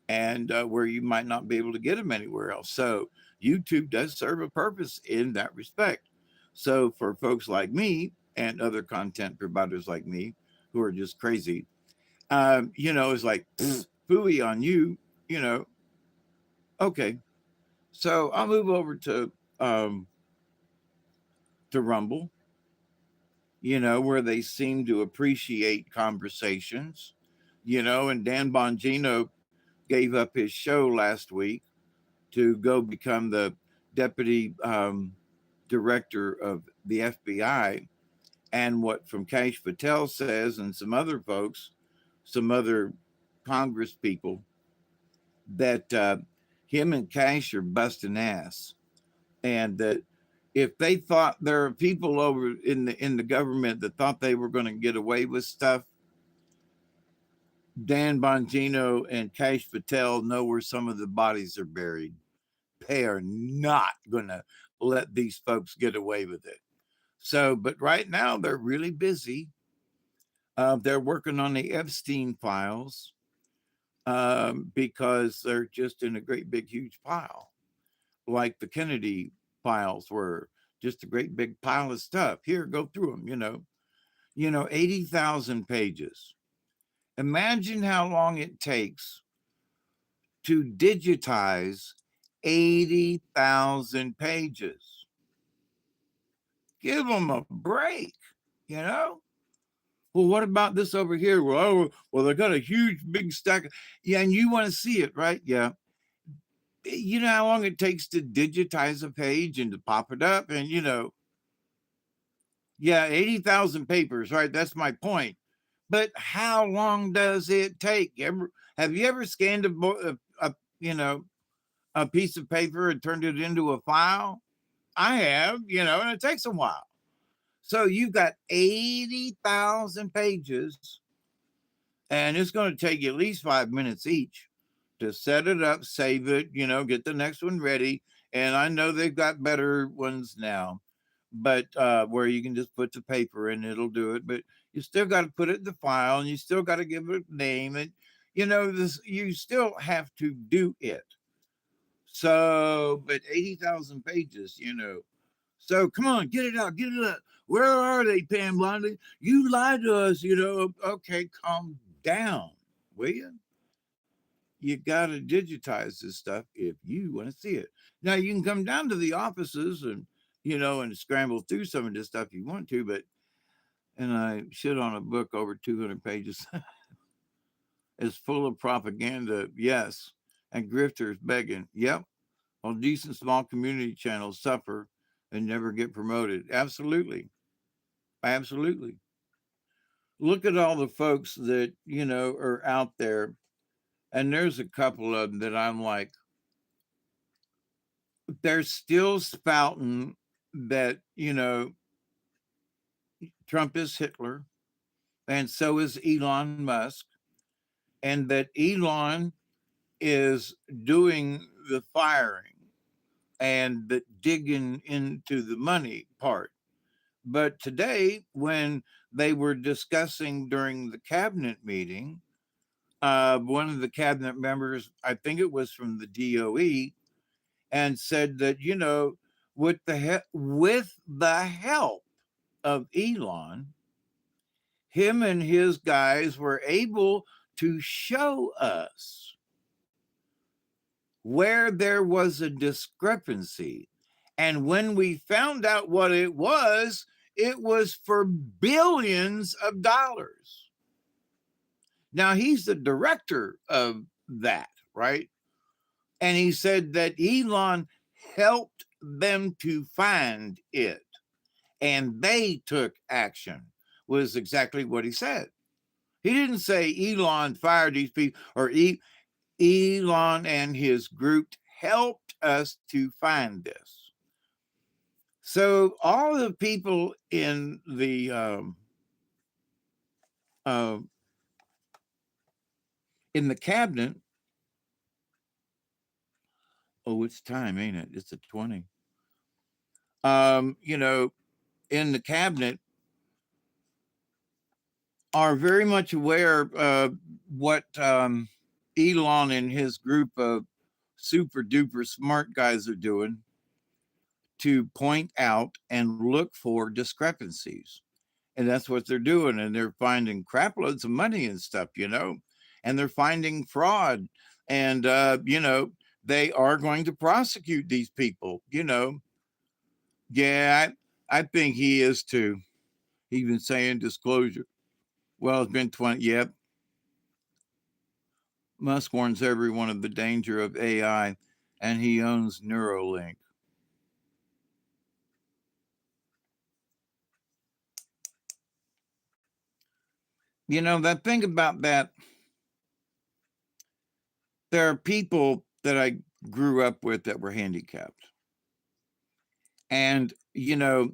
and where you might not be able to get them anywhere else. So YouTube does serve a purpose in that respect. So for folks like me and other content providers like me who are just crazy, you know, it's like fooey on you, you know. Okay, so I'll move over um, to Rumble, you know, where they seem to appreciate conversations, you know, and Dan Bongino gave up his show last week to go become the deputy director of the FBI. And what from Cash Patel says, and some other folks, some other Congress people, that him and Cash are busting ass, and that if they thought there are people over in the government that thought they were going to get away with stuff, Dan Bongino and Cash Patel know where some of the bodies are buried. They are not going to let these folks get away with it. So, but right now they're really busy. They're working on the Epstein files because they're just in a great big huge pile, like the Kennedy files were, just a great big pile of stuff. Here, go through them. You know, 80,000 pages. Imagine how long it takes to digitize 80,000 pages. Give them a break, you know? Well, what about this over here? Well, they got a huge big stack. Yeah, and you want to see it, right? Yeah. You know how long it takes to digitize a page and to pop it up? And, you know, yeah, 80,000 papers, right? That's my point. But how long does it take? Have you ever scanned you know, a piece of paper and turned it into a file? I have, you know, and it takes a while. So you've got 80,000 pages, and it's going to take you at least 5 minutes each to set it up, save it, you know, get the next one ready. And I know they've got better ones now, but where you can just put the paper in, it'll do it. But you still got to put it in the file, and you still got to give it a name, and you know this. You still have to do it. So, but 80,000 pages, you know. So come on, get it out, get it out. Where are they, Pam Blondie? You lied to us, you know. Okay, calm down, will you? You got to digitize this stuff if you want to see it. Now you can come down to the offices and you know and scramble through some of this stuff you want to, but and I shit on a book over 200 pages. It's full of propaganda, yes, and grifters begging. Yep, while decent small community channels suffer and never get promoted. Absolutely, absolutely. Look at all the folks that you know are out there, and there's a couple of them that I'm like, they're still spouting that, you know, Trump is Hitler and so is Elon Musk, and that Elon is doing the firing and the digging into the money part. But today, when they were discussing during the cabinet meeting, one of the cabinet members, I think it was from the DOE, and said that, you know, with the help of Elon, him and his guys were able to show us where there was a discrepancy. And when we found out what it was for billions of dollars. Now he's the director of that, right? And he said that Elon helped them to find it and they took action, was exactly what he said. He didn't say Elon fired these people or Elon and his group helped us to find this. So all the people uh, in the cabinet Oh, it's time, ain't it? It's a 20. You know, in the cabinet are very much aware of what Elon and his group of super duper smart guys are doing to point out and look for discrepancies. And that's what they're doing. And they're finding crap loads of money and stuff, you know, and they're finding fraud. And, you know, they are going to prosecute these people, you know. Yeah, I think he is too. Even saying disclosure. Well, it's been 20. Yep. Musk warns everyone of the danger of AI, and he owns Neuralink. You know, that thing about that, there are people that I grew up with that were handicapped. And, you know,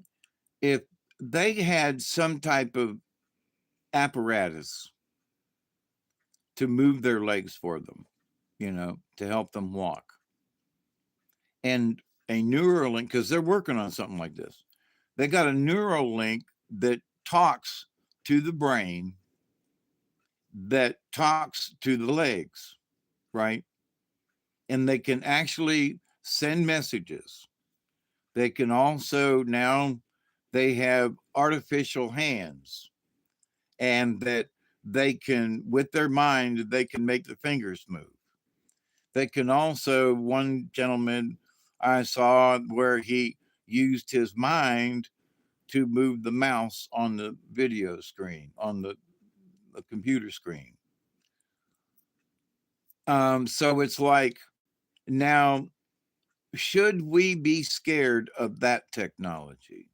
if they had some type of apparatus to move their legs for them, you know, to help them walk, and a Neuralink, because they're working on something like this, they got a Neuralink that talks to the brain, that talks to the legs, right? And they can actually send messages. They can also now, they have artificial hands, and that they can, with their mind, they can make the fingers move. They can also, one gentleman I saw where he used his mind to move the mouse on the video screen, on the computer screen. So it's like, now, should we be scared of that technology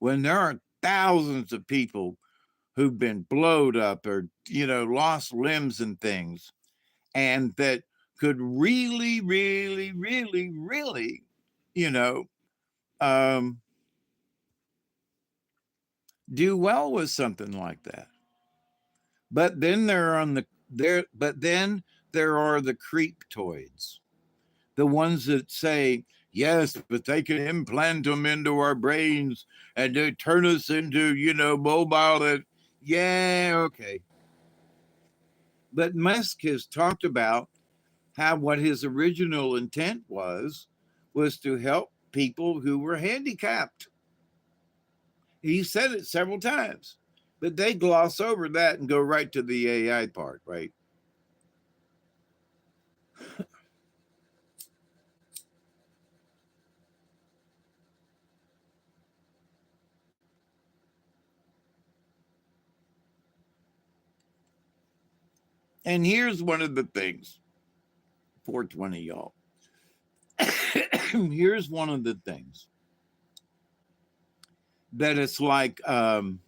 when there are thousands of people who've been blowed up or, you know, lost limbs and things, and that could really, really, really, really, you know, um, do well with something like that? But then but then there are the creeptoids, the ones that say, yes, but they can implant them into our brains and they turn us into, you know, mobile. That, yeah, okay. But Musk has talked about how what his original intent was to help people who were handicapped. He said it several times, but they gloss over that and go right to the AI part, right? And here's one of the things, 420, y'all. Here's one of the things that it's like, um,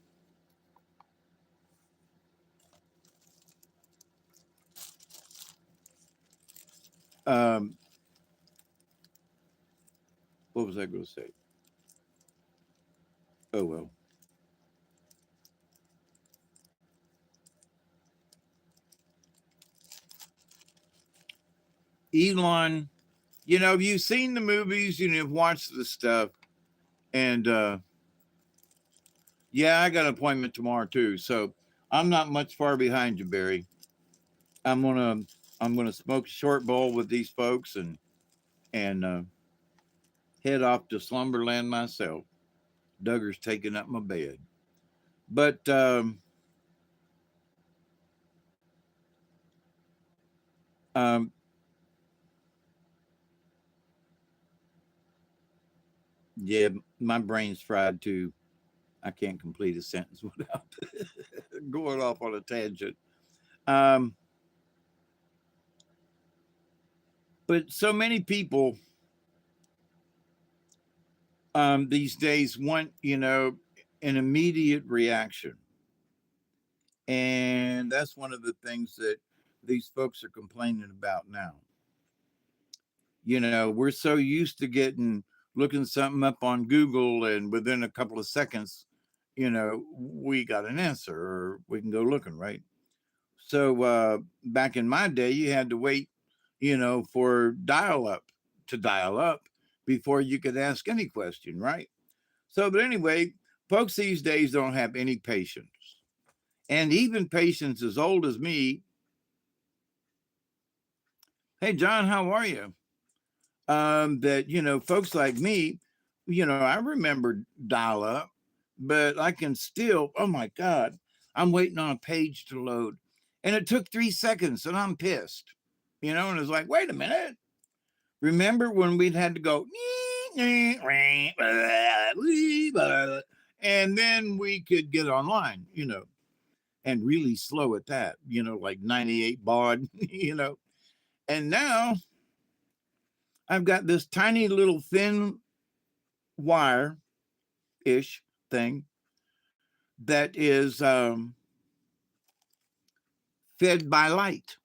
what was I going to say? Oh, well. Elon, you know, you've seen the movies, you know, you've watched the stuff, and yeah, I got an appointment tomorrow too. So I'm not much far behind you, Barry. I'm gonna I'm gonna smoke a short bowl with these folks and head off to slumberland myself. Duggar's taking up my bed. But um, yeah, my brain's fried too. I can't complete a sentence without going off on a tangent. Um, but so many people these days want, you know, an immediate reaction. And that's one of the things that these folks are complaining about now. You know, we're so used to getting, looking something up on Google, and within a couple of seconds, you know, we got an answer or we can go looking, right? So back in my day, you had to wait, you know, for dial up to dial up before you could ask any question, right? So, but anyway, folks these days don't have any patience. And even patients as old as me. Hey, John, how are you? That, folks like me, I remember dial up, but I can still, oh my God, I'm waiting on a page to load. And it took 3 seconds and I'm pissed, and it's like, wait a minute. Remember when we'd had to go, and then we could get online, and really slow at that, like 98 baud, And now I've got this tiny little thin wire ish thing that is fed by light.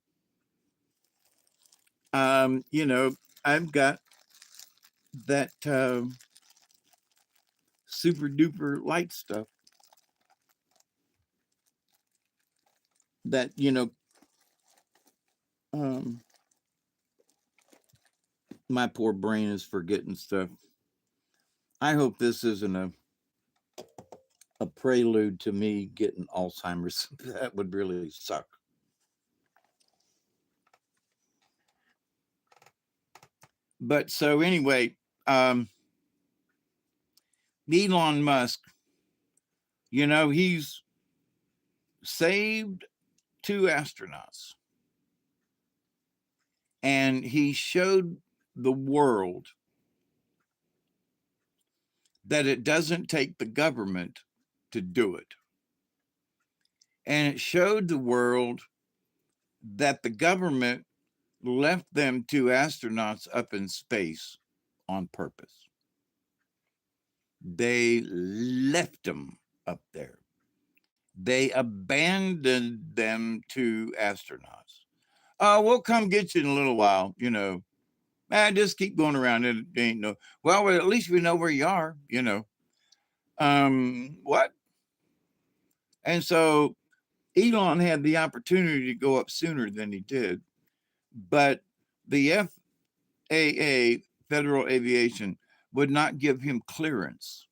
I've got that super duper light stuff that, my poor brain is forgetting stuff. I hope this isn't a prelude to me getting Alzheimer's. That would really suck. But so anyway, Elon Musk, he's saved 2 astronauts. And he showed the world that it doesn't take the government to do it. And it showed the world that the government left them 2 astronauts up in space on purpose. They left them up there. They abandoned them 2 astronauts. We'll come get you in a little while, just keep going around. It ain't no, well, at least we know where you are, What? And so Elon had the opportunity to go up sooner than he did, but the FAA, Federal Aviation, would not give him clearance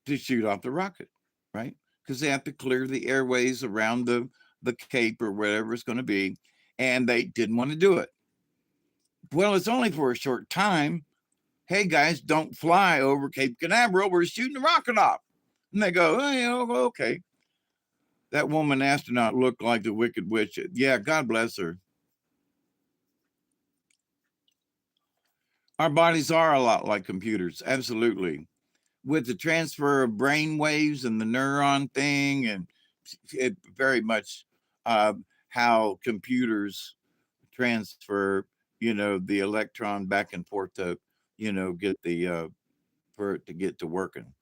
to shoot off the rocket, right? Because they have to clear the airways around the Cape or whatever it's going to be, and they didn't want to do it. Well, it's only for a short time. Hey, guys, don't fly over Cape Canaveral. We're shooting the rocket off. And they go, oh, yeah, okay. That woman astronaut looked like the Wicked Witch. Yeah, God bless her. Our bodies are a lot like computers, absolutely. With the transfer of brain waves and the neuron thing, and it very much how computers transfer, the electron back and forth to, get the for it to get to working.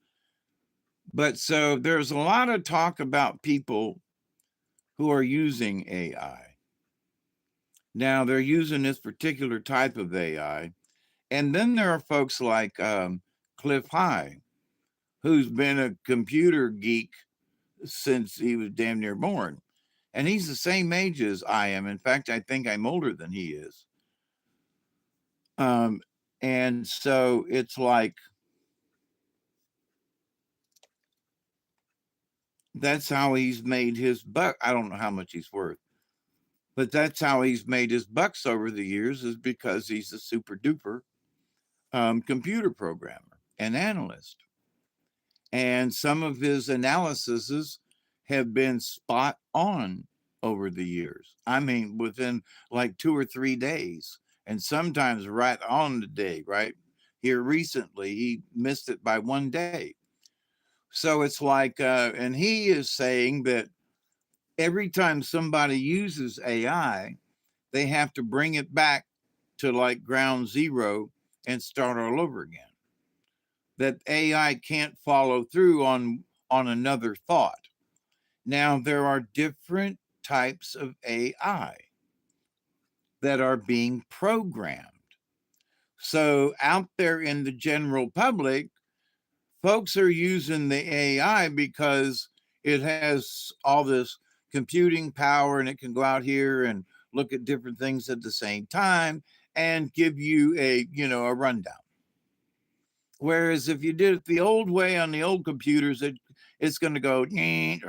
But so there's a lot of talk about people who are using AI. Now they're using this particular type of AI. And then there are folks like Cliff High, who's been a computer geek since he was damn near born. And he's the same age as I am. In fact, I think I'm older than he is. And so it's like, that's how he's made his buck. I don't know how much he's worth, but that's how he's made his bucks over the years, is because he's a super duper computer programmer and analyst. And some of his analyses have been spot on over the years. I mean, within like 2 or 3 days, and sometimes right on the day, right? Here recently, he missed it by 1 day. So it's like, and he is saying that every time somebody uses AI, they have to bring it back to like ground zero and start all over again. That AI can't follow through on another thought. Now, there are different types of AI that are being programmed. So out there in the general public, folks are using the AI because it has all this computing power and it can go out here and look at different things at the same time. and give you a rundown. Whereas if you did it the old way on the old computers, it's going to go, it's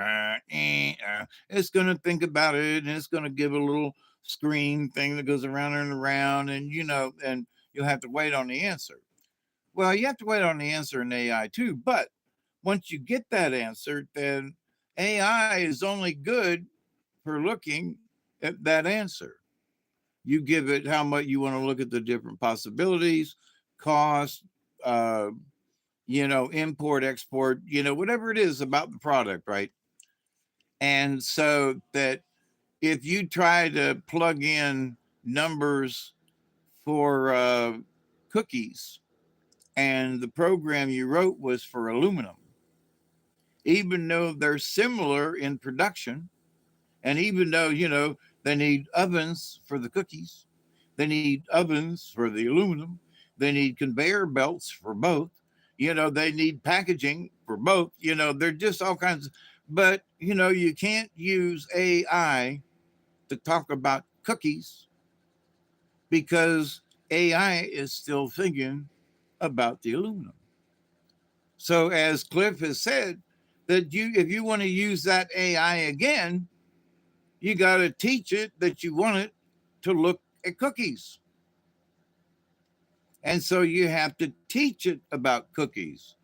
going to think about it, and it's going to give a little screen thing that goes around and around, and you'll have to wait on the answer. Well, you have to wait on the answer in AI too, but once you get that answer, then AI is only good for looking at that answer. You give it how much you want to look at the different possibilities, cost, uh, import, export, whatever it is about the product, right? And so that if you try to plug in numbers for cookies and the program you wrote was for aluminum, even though they're similar in production, and even though, they need ovens for the cookies, they need ovens for the aluminum, they need conveyor belts for both, they need packaging for both, they're just all kinds of, but, you can't use AI to talk about cookies because AI is still thinking about the aluminum. So as Cliff has said, that if you want to use that AI again, you got to teach it that you want it to look at cookies. And so you have to teach it about cookies.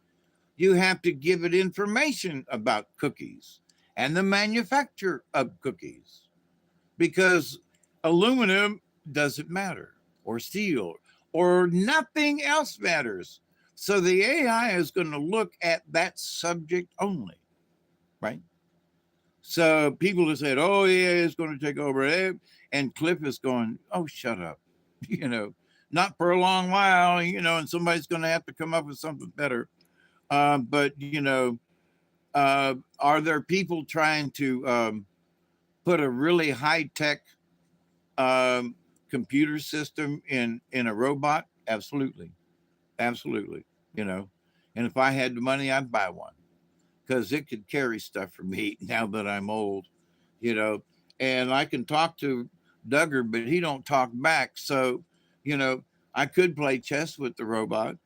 You have to give it information about cookies and the manufacture of cookies because aluminum doesn't matter, or steel, or nothing else matters. So the AI is going to look at that subject only, right? So people have said, oh, yeah, it's going to take over. And Cliff is going, oh, shut up. You know, not for a long while, and somebody's going to have to come up with something better. But, are there people trying to put a really high tech um, computer system in a robot? Absolutely. Absolutely. You know, and if I had the money, I'd buy one because it could carry stuff for me now that I'm old, you know. And I can talk to Duggar, but he don't talk back. So, you know, I could play chess with the robot,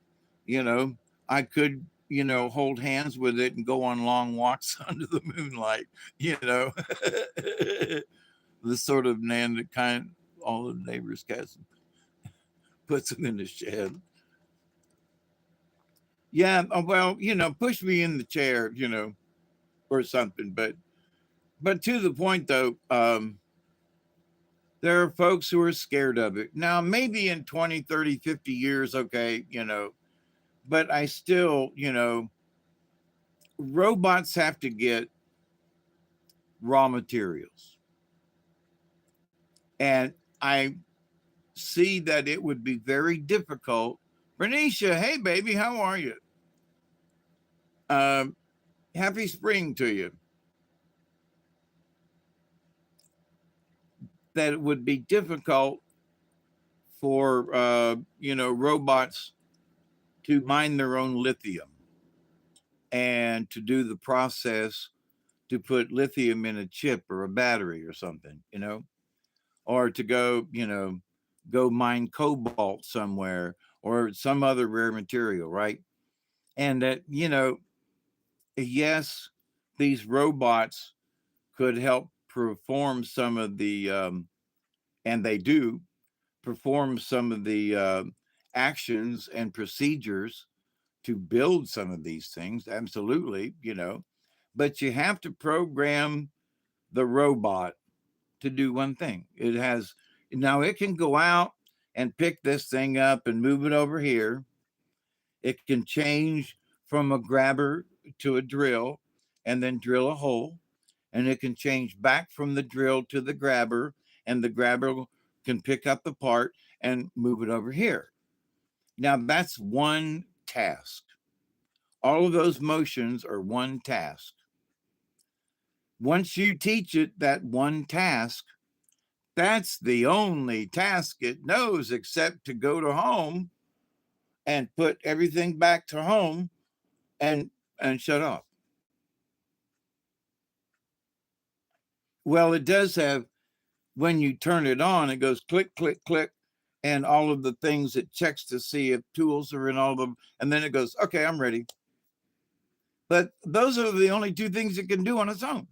you know. I could, hold hands with it and go on long walks under the moonlight, you know. The sort of man that kind all the neighbors cats puts them in the shed. Yeah, well, push me in the chair, or something. But to the point though, there are folks who are scared of it. Now, maybe in 20, 30, 50 years, okay, but I still, robots have to get raw materials. And I see that it would be very difficult. Bernicia, hey baby, how are you? Um, Happy spring to you. That it would be difficult for robots to mine their own lithium and to do the process to put lithium in a chip or a battery or something, or to go mine cobalt somewhere or some other rare material, right? And that, yes, these robots could help perform some of the, and they do perform some of the actions and procedures to build some of these things. Absolutely, but you have to program the robot to do one thing. Now it can go out and pick this thing up and move it over here. It can change from a grabber to a drill and then drill a hole. And it can change back from the drill to the grabber, and the grabber can pick up the part and move it over here. Now that's one task. All of those motions are one task. Once you teach it that one task, that's the only task it knows except to go to home and put everything back to home and shut off. Well, it does have, when you turn it on, it goes click, click, click. and all of the things it checks to see if tools are in all of them. And then it goes, okay, I'm ready. But those are the only two things it can do on its own.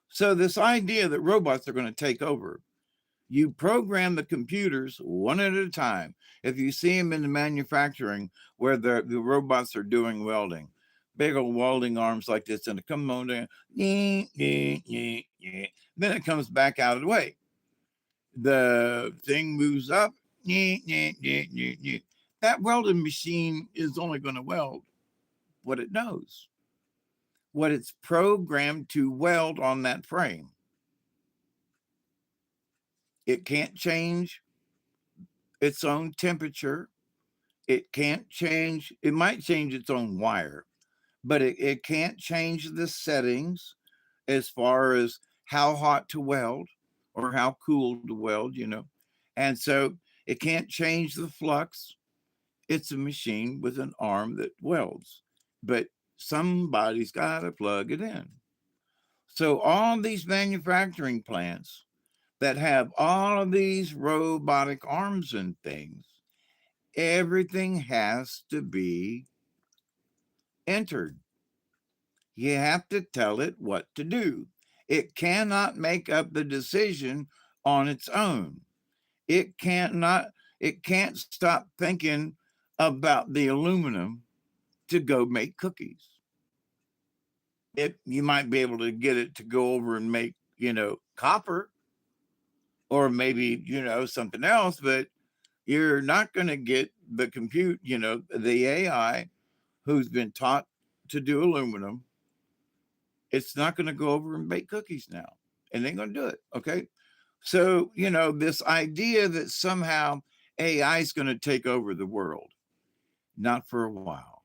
So this idea that robots are going to take over, you program the computers one at a time. If you see them in the manufacturing where the robots are doing welding, big old welding arms like this, and it comes on down, then it comes back out of the way. The thing moves up. That welding machine is only going to weld what it knows, what it's programmed to weld on that frame. It can't change its own temperature. It can't change, it might change its own wire, but it can't change the settings as far as how hot to weld or how cool to weld. And so it can't change the flux. It's a machine with an arm that welds, but somebody's got to plug it in. So all these manufacturing plants that have all of these robotic arms and things, everything has to be entered. You have to tell it what to do. It cannot make up the decision on its own. It can't stop thinking about the aluminum to go make cookies. You might be able to get it to go over and make, copper or maybe, something else, but you're not going to get the the AI who's been taught to do aluminum. It's not going to go over and bake cookies now. And ain't going to do it. Okay. So, this idea that somehow AI is going to take over the world, not for a while.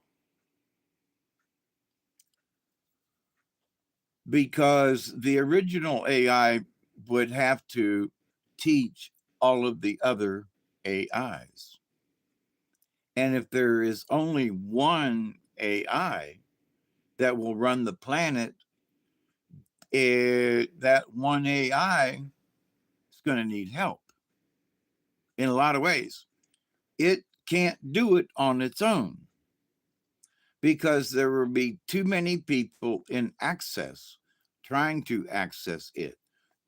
Because the original AI would have to teach all of the other AIs. And if there is only one AI that will run the planet, that one AI is going to need help in a lot of ways. It can't do it on its own because there will be too many people in access trying to access it,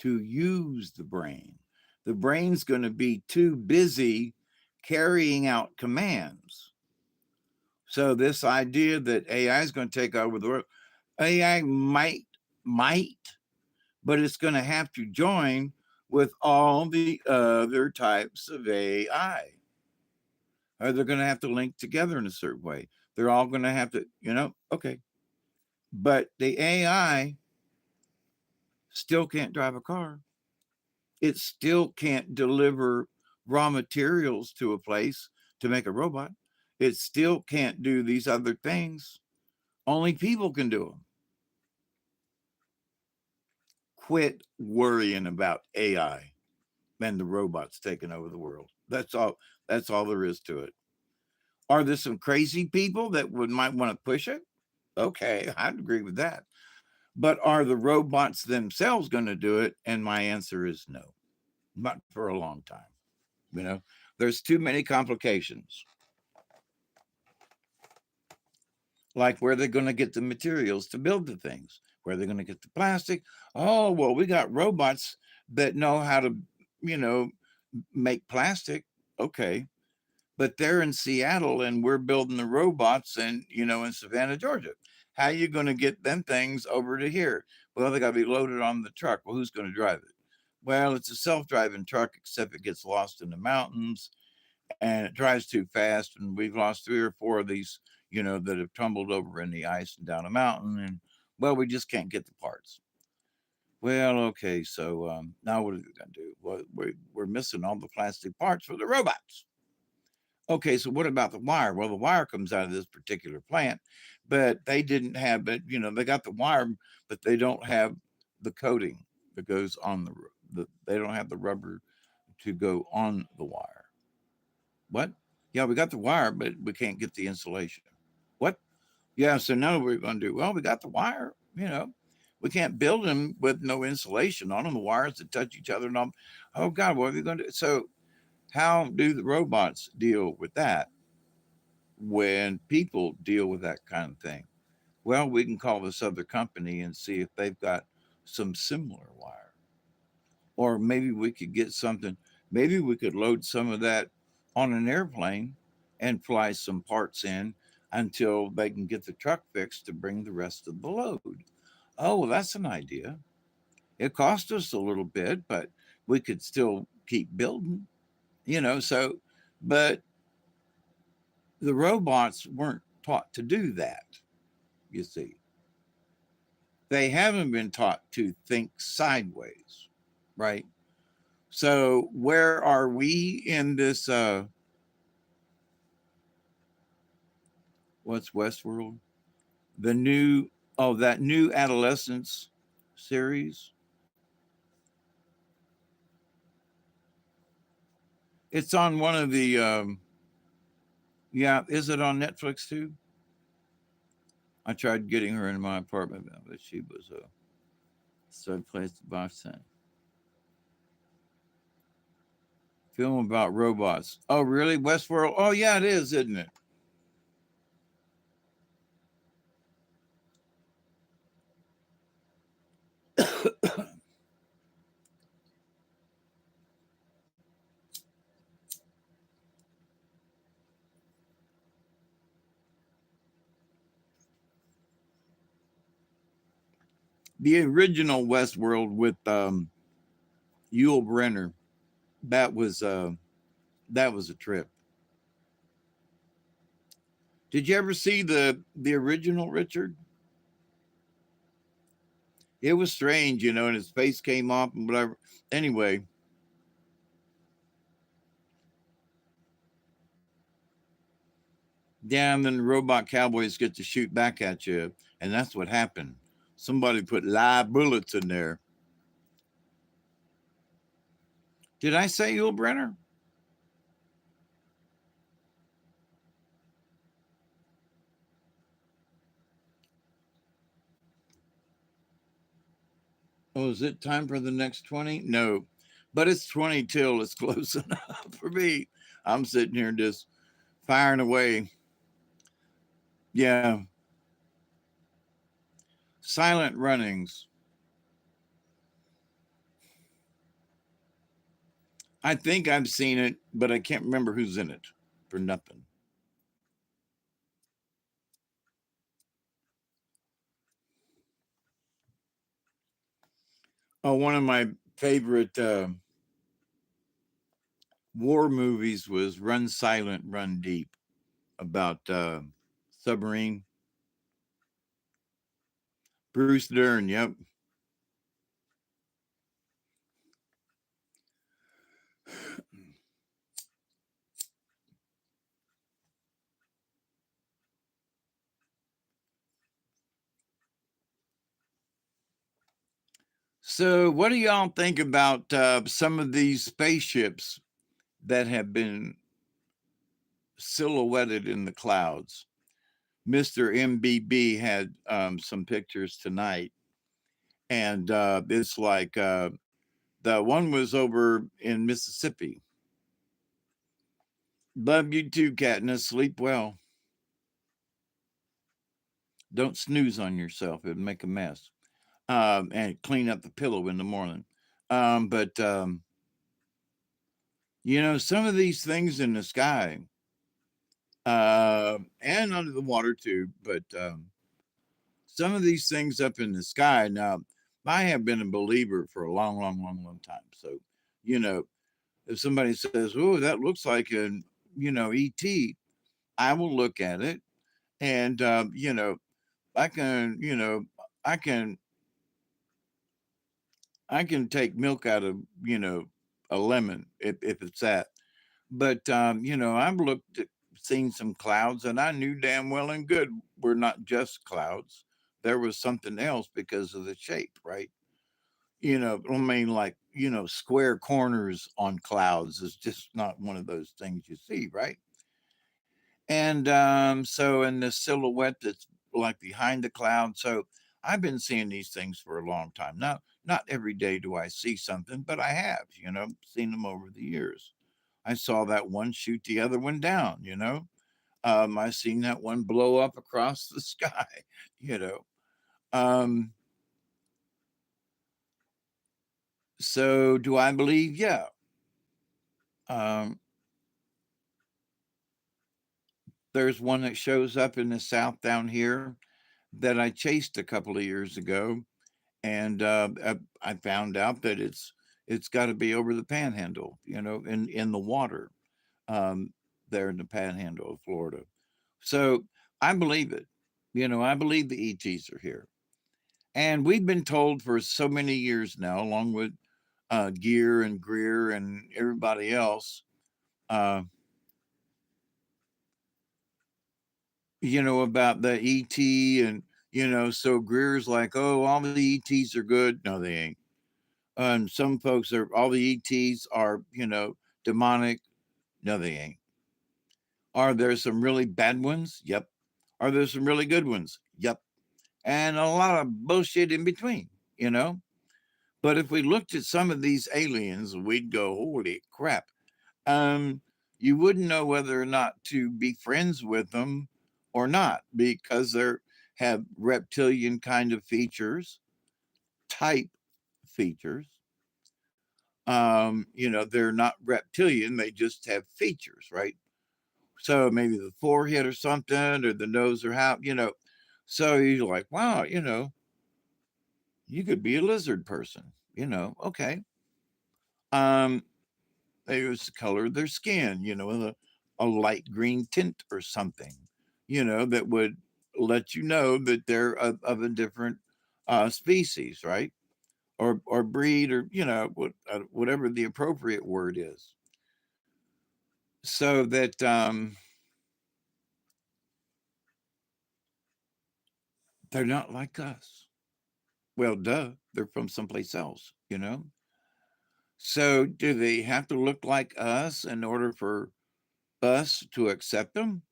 to use the brain. The brain's going to be too busy carrying out commands. So this idea that AI is going to take over the world, AI might, but it's going to have to join with all the other types of AI. Or they're going to have to link together in a certain way. They're all going to have to, okay. But the AI still can't drive a car. It still can't deliver raw materials to a place to make a robot. It still can't do these other things. Only people can do them. Quit worrying about AI and the robots taking over the world. That's all. That's all there is to it. Are there some crazy people that might want to push it? Okay, I'd agree with that. But are the robots themselves going to do it? And my answer is no, not for a long time. There's too many complications. Like where they're going to get the materials to build the things, where they're going to get the plastic. Oh, well, we got robots that know how to, you know, make plastic. Okay. But they're in Seattle and we're building the robots and, in Savannah, Georgia. How are you going to get them things over to here? Well, they got to be loaded on the truck. Well, who's going to drive it? Well, it's a self-driving truck, except it gets lost in the mountains and it drives too fast. And we've lost 3 or 4 of these, that have tumbled over in the ice and down a mountain. And well, we just can't get the parts. Well, okay, so now what are we going to do? Well, we're missing all the plastic parts for the robots. Okay, so what about the wire? Well, the wire comes out of this particular plant, but they didn't have it. They got the wire, but they don't have the coating that goes on they don't have the rubber to go on the wire. What? Yeah, we got the wire, but we can't get the insulation. What? Yeah, so now what we're going to do? Well, we got the wire, we can't build them with no insulation on them, the wires that touch each other and all. Oh God, what are we going to do? So How do the robots deal with that when people deal with that kind of thing? Well, we can call this other company and see if they've got some similar wire. Or maybe we could get something, maybe we could load some of that on an airplane and fly some parts in until they can get the truck fixed to bring the rest of the load. Oh, well, that's an idea. It cost us a little bit, but we could still keep building, so, but the robots weren't taught to do that, you see. They haven't been taught to think sideways, right? So where are we in this what's Westworld? The new that new adolescence series. It's on one of the yeah, is it on Netflix too? I tried getting her in my apartment, but she was third place to Boston. Film about robots. Oh, really? Westworld? Oh, yeah, it is, isn't it? The original Westworld with Yul Brenner. That was uh, that was a trip. Did you ever see the original Richard? It was strange, and his face came off and whatever. Anyway, yeah, and then the robot cowboys get to shoot back at you, and that's what happened. Somebody put live bullets in there. Did I say Yul Brenner? Oh, is it time for the next 20? No, but it's 20 till it's close enough for me. I'm sitting here just firing away. Yeah, silent runnings. I think I've seen it, but I can't remember who's in it for nothing. Oh, one of my favorite war movies was Run Silent, Run Deep about submarine. Bruce Dern, yep. So, what do y'all think about some of these spaceships that have been silhouetted in the clouds? Mr. MBB had some pictures tonight, and it's like the one was over in Mississippi. Love you too, Katniss. Sleep well. Don't snooze on yourself; it'd make a mess. And clean up the pillow in the morning. But some of these things in the sky and under the water too. But some of these things up in the sky. Now, I have been a believer for a long, long, long, long time. So, you know, if somebody says, "Oh, that looks like an ET," I will look at it, and I can, I can, I can take milk out of a lemon if it's that. But I've looked at seen some clouds, and I knew damn well and good were not just clouds. There was something else because of the shape, right? I mean, like square corners on clouds is just not one of those things you see, right? And so, in the silhouette that's like behind the cloud. So, I've been seeing these things for a long time. Now, not every day do I see something, but I have, seen them over the years. I saw that one shoot the other one down, you know. I seen that one blow up across the sky, you know. Um, so do I believe? Yeah. Um, there's one that shows up in the south down here that I chased a couple of years ago, and I found out that it's got to be over the panhandle, you know, in the water, um, there in the panhandle of Florida. So I believe it. You know, I believe the ETs are here. And we've been told for so many years now, along with Gear and Greer and everybody else, uh, you know, about the ET. And, you know, so Greer's like, oh, all the ETs are good. No, they ain't. And some folks are, all the ETs are, you know, demonic. No, they ain't. Are there some really bad ones? Yep. Are there some really good ones? Yep. And a lot of bullshit in between, you know? But if we looked at some of these aliens, we'd go, holy crap. Um, you wouldn't know whether or not to be friends with them or not because they have reptilian kind of features, type features. You know, they're not reptilian, they just have features, right? So maybe the forehead or something, or the nose or how, you know. So you're like, wow, you know, you could be a lizard person, you know, okay. Um, they was the color of their skin, you know, a light green tint or something, you know, that would let you know that they're of a different species, right? Or breed, or you know, whatever the appropriate word is. So that they're not like us. Well, duh, they're from someplace else, you know. So do they have to look like us in order for us to accept them?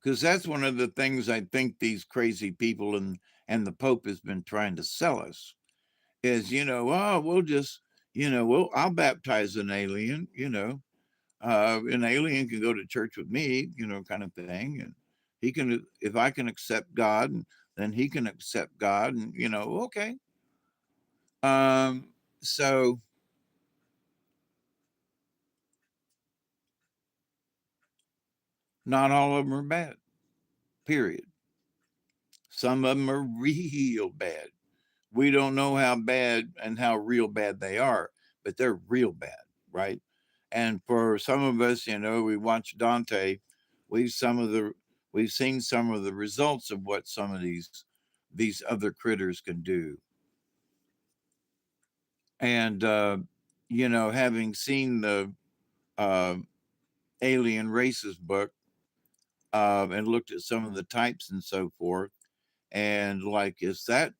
Because that's one of the things I think these crazy people and the Pope has been trying to sell us is, you know, oh, we'll just, you know, I'll baptize an alien, you know, an alien can go to church with me, you know, kind of thing, and he can, if I can accept God, then he can accept God, and you know, okay. Um, so not all of them are bad. Period. Some of them are real bad. We don't know how bad and how real bad they are, but they're real bad, right? And for some of us, you know, we watch Dante, we've some of the we've seen some of the results of what some of these other critters can do. And you know, having seen the uh, Alien Races book and looked at some of the types and so forth, and like, is that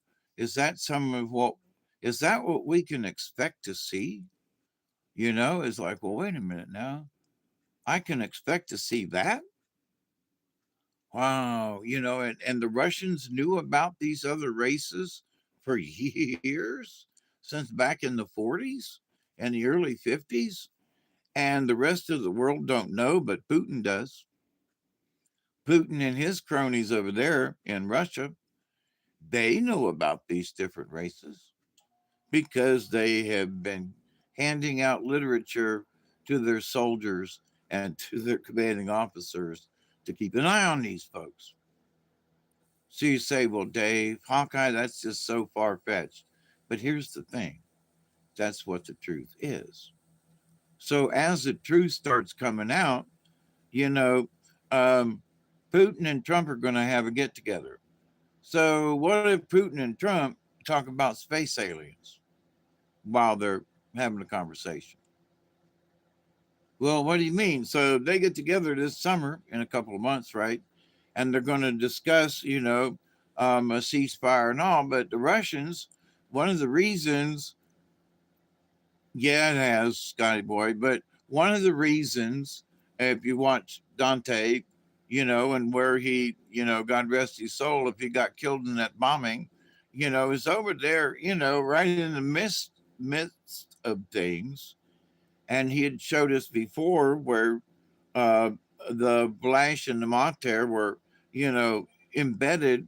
some of what is that what we can expect to see? You know, it's like, well, wait a minute now. I can expect to see that. Wow, you know, and the Russians knew about these other races for years, since back in the 40s and the early 50s, and the rest of the world don't know, but Putin does. Putin and his cronies over there in Russia, they know about these different races because they have been handing out literature to their soldiers and to their commanding officers to keep an eye on these folks. So you say, well, Dave, Hawkeye, that's just so far fetched. But here's the thing, that's what the truth is. So as the truth starts coming out, you know, um, Putin and Trump are going to have a get together. So what if Putin and Trump talk about space aliens while they're having a conversation? Well, what do you mean? So they get together this summer in a couple of months, right? And they're going to discuss, you know, a ceasefire and all. But the Russians, one of the reasons, yeah, it has Scotty Boy, but one of the reasons, if you watch Dante, you know, and where he, you know, God rest his soul, if he got killed in that bombing, you know, is over there, you know, right in the midst of things, And he had showed us before where uh, the Vlach and the Mater were, embedded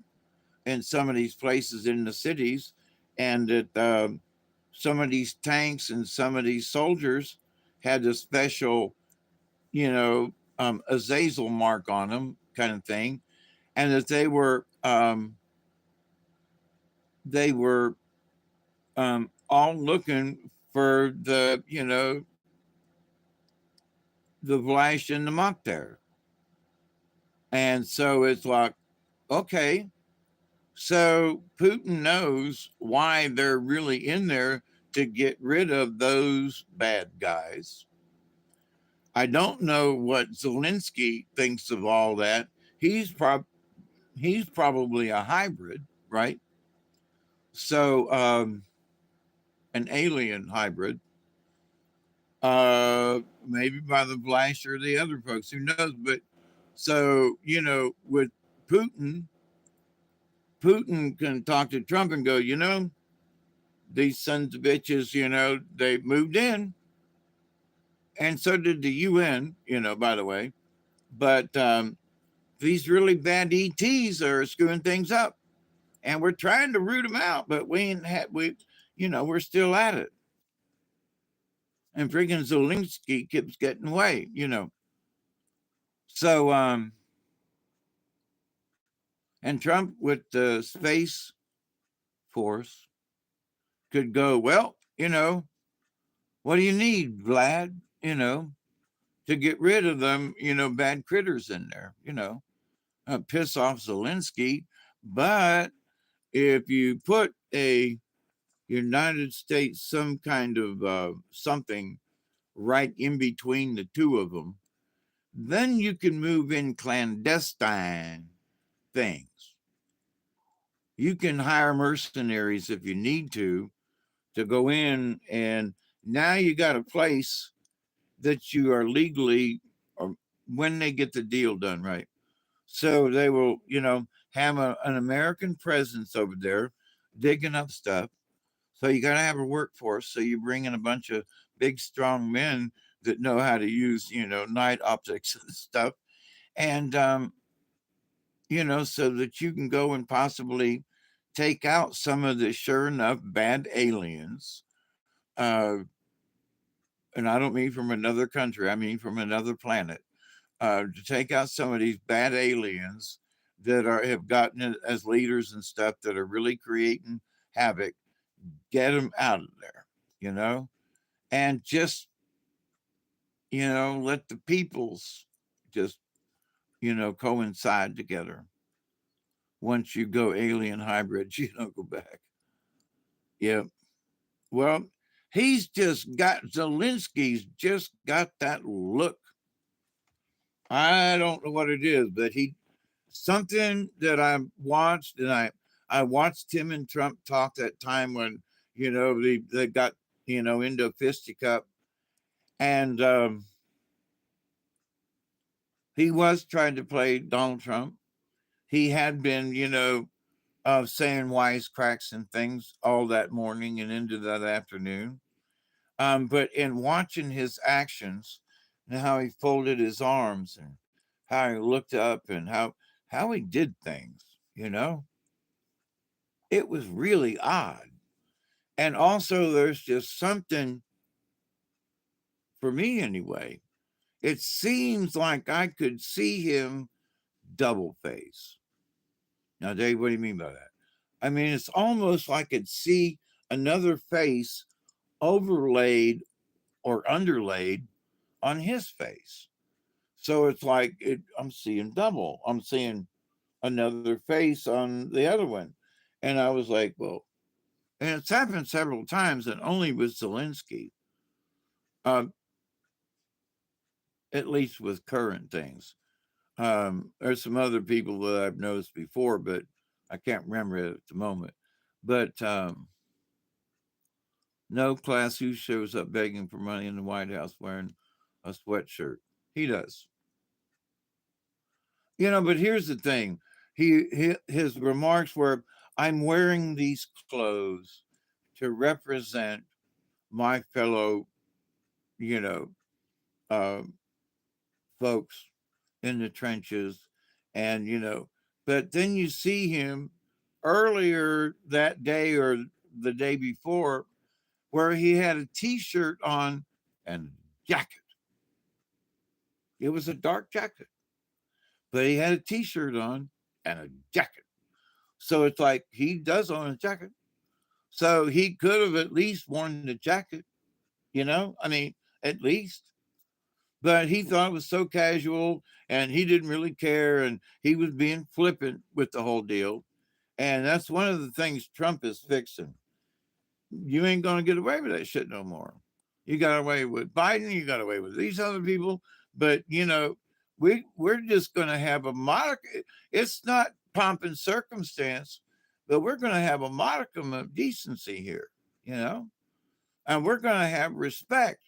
in some of these places in the cities, and that some of these tanks and some of these soldiers had a special, Azazel mark on them, kind of thing, and that they were all looking for the Vlach and the Mater. And so it's like, okay, so Putin knows why they're really in there to get rid of those bad guys. I don't know what Zelensky thinks of all that. He's probably a hybrid, right? So an alien hybrid, maybe by the Vlach or the other folks, who knows? But so with Putin, Putin can talk to Trump and go, these sons of bitches, they moved in, and so did the UN, by the way. But these really bad ETs are screwing things up, and we're trying to root them out, but we ain't had we're still at it. And freaking Zelensky keeps getting away. So and Trump with the space force could go, well, what do you need, Vlad? To get rid of them, bad critters in there, piss off Zelensky. But if you put a United States, some kind of something right in between the two of them, then you can move in clandestine things. You can hire mercenaries if you need to go in, and now you got a place that you are legally, or when they get the deal done right. So they will, have an American presence over there digging up stuff. So you got to have a workforce. So you bring in a bunch of big, strong men that know how to use, night optics and stuff. And, so that you can go and possibly take out some of the sure enough bad aliens. And I don't mean from another country, I mean from another planet, to take out some of these bad aliens that have gotten it as leaders and stuff that are really creating havoc. Get them out of there, and just let the peoples just coincide together. Once you go alien hybrids, you don't go back. Yeah. Well, Zelensky's just got that look. I don't know what it is, but something that I watched, and I watched him and Trump talk that time when they got into a fisticup, and he was trying to play Donald Trump. He had been saying wisecracks and things all that morning and into that afternoon. But in watching his actions and how he folded his arms and how he looked up and how he did things, it was really odd. And also, there's just something, for me anyway, it seems like I could see him double face. Now, Dave, what do you mean by that? I mean, it's almost like I could see another face overlaid or underlaid on his face. So it's like I'm seeing double. I'm seeing another face on the other one. And I was like, well, and it's happened several times, and only with Zelensky, uh, at least with current things. There's some other people that I've noticed before, but I can't remember it at the moment. But no, Class, who shows up begging for money in the White House wearing a sweatshirt? He does. But here's the thing. His remarks were, "I'm wearing these clothes to represent my fellow you know, uh, folks in the trenches. And, but then you see him earlier that day or the day before where he had a t shirt on and a jacket. It was a dark jacket, but he had a t shirt on and a jacket. So it's like he does own a jacket. So he could have at least worn the jacket, I mean, at least. But he thought it was so casual and he didn't really care and he was being flippant with the whole deal. And that's one of the things Trump is fixing. You ain't going to get away with that shit no more. You got away with Biden, you got away with these other people, but we're just going to have a it's not pomp and circumstance, but we're going to have a modicum of decency here, you know? And we're going to have respect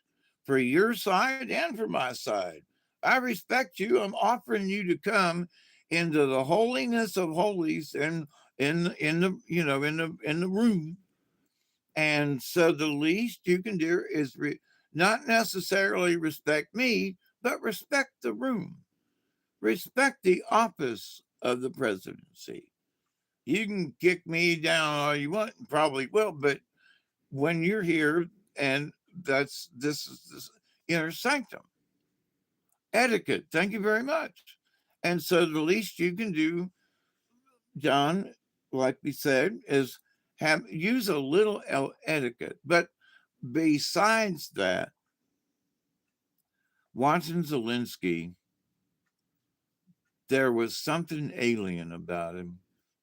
for your side and for my side. I respect you. I'm offering you to come into the holiness of holies and in the in the room. And so the least you can do is not necessarily respect me, but respect the room, respect the office of the presidency. You can kick me down all you want, probably will, but when you're here, and this is this inner sanctum etiquette. Thank you very much. And so the least you can do, John, like we said, is have use a little etiquette. But besides that, watching Zelensky, there was something alien about him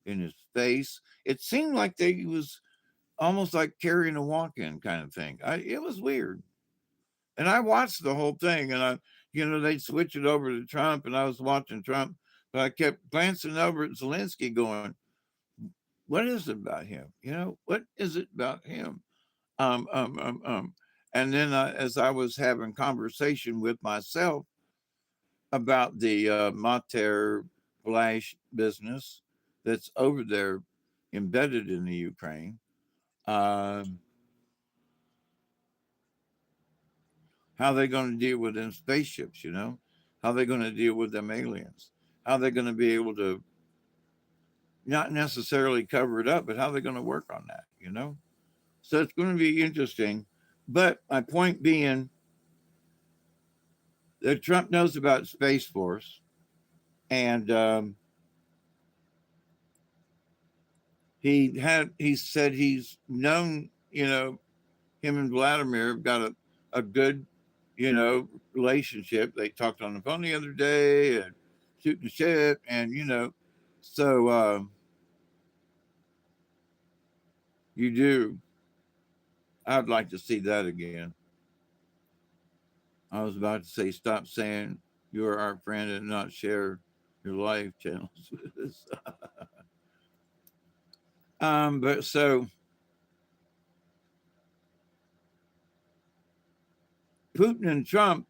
in his face. It seemed like he was almost like carrying a walk-in kind of thing. It was weird. And I watched the whole thing, and they'd switch it over to Trump, and I was watching Trump, but I kept glancing over at Zelensky, going, "What is it about him? What is it about him?" Um, um, um, um. And then as I was having conversation with myself about the Mater Flash business that's over there embedded in the Ukraine. Um, how are they going to deal with them spaceships? How are they going to deal with them aliens? How are they going to be able to not necessarily cover it up, but how are they going to work on that? So it's going to be interesting. But my point being that Trump knows about Space Force, and he said he's known, him and Vladimir have got a good, relationship. They talked on the phone the other day and shooting the shit, and so you do. I'd like to see that again. I was about to say, stop saying you're our friend and not share your life channels with us. But so Putin and Trump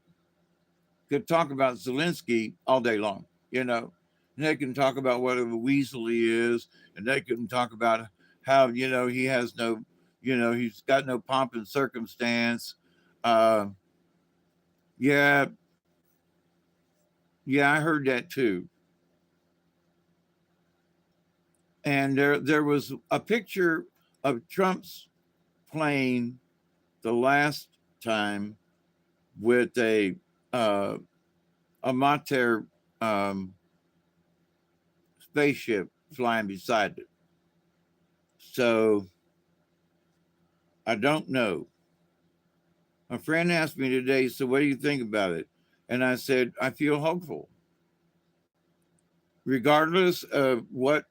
could talk about Zelensky all day long, And they can talk about what a weasel he is, and they can talk about how, he has no, he's got no pomp and circumstance. Uh, yeah, yeah, I heard that too. And there was a picture of Trump's plane the last time with uh, a Mater um, spaceship flying beside it. So I don't know. A friend asked me today, so what do you think about it? And I said, I feel hopeful. Regardless of what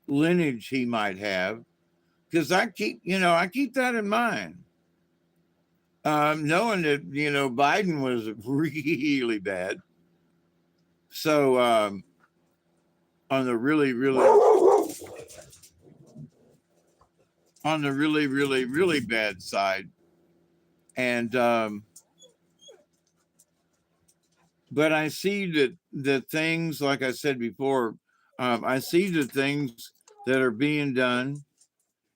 lineage he might have, because I keep that in mind. Knowing that, Biden was really bad. So on the really, really, on the really, really, really bad side. And but I see that the things, like I said before, I see the things that are being done,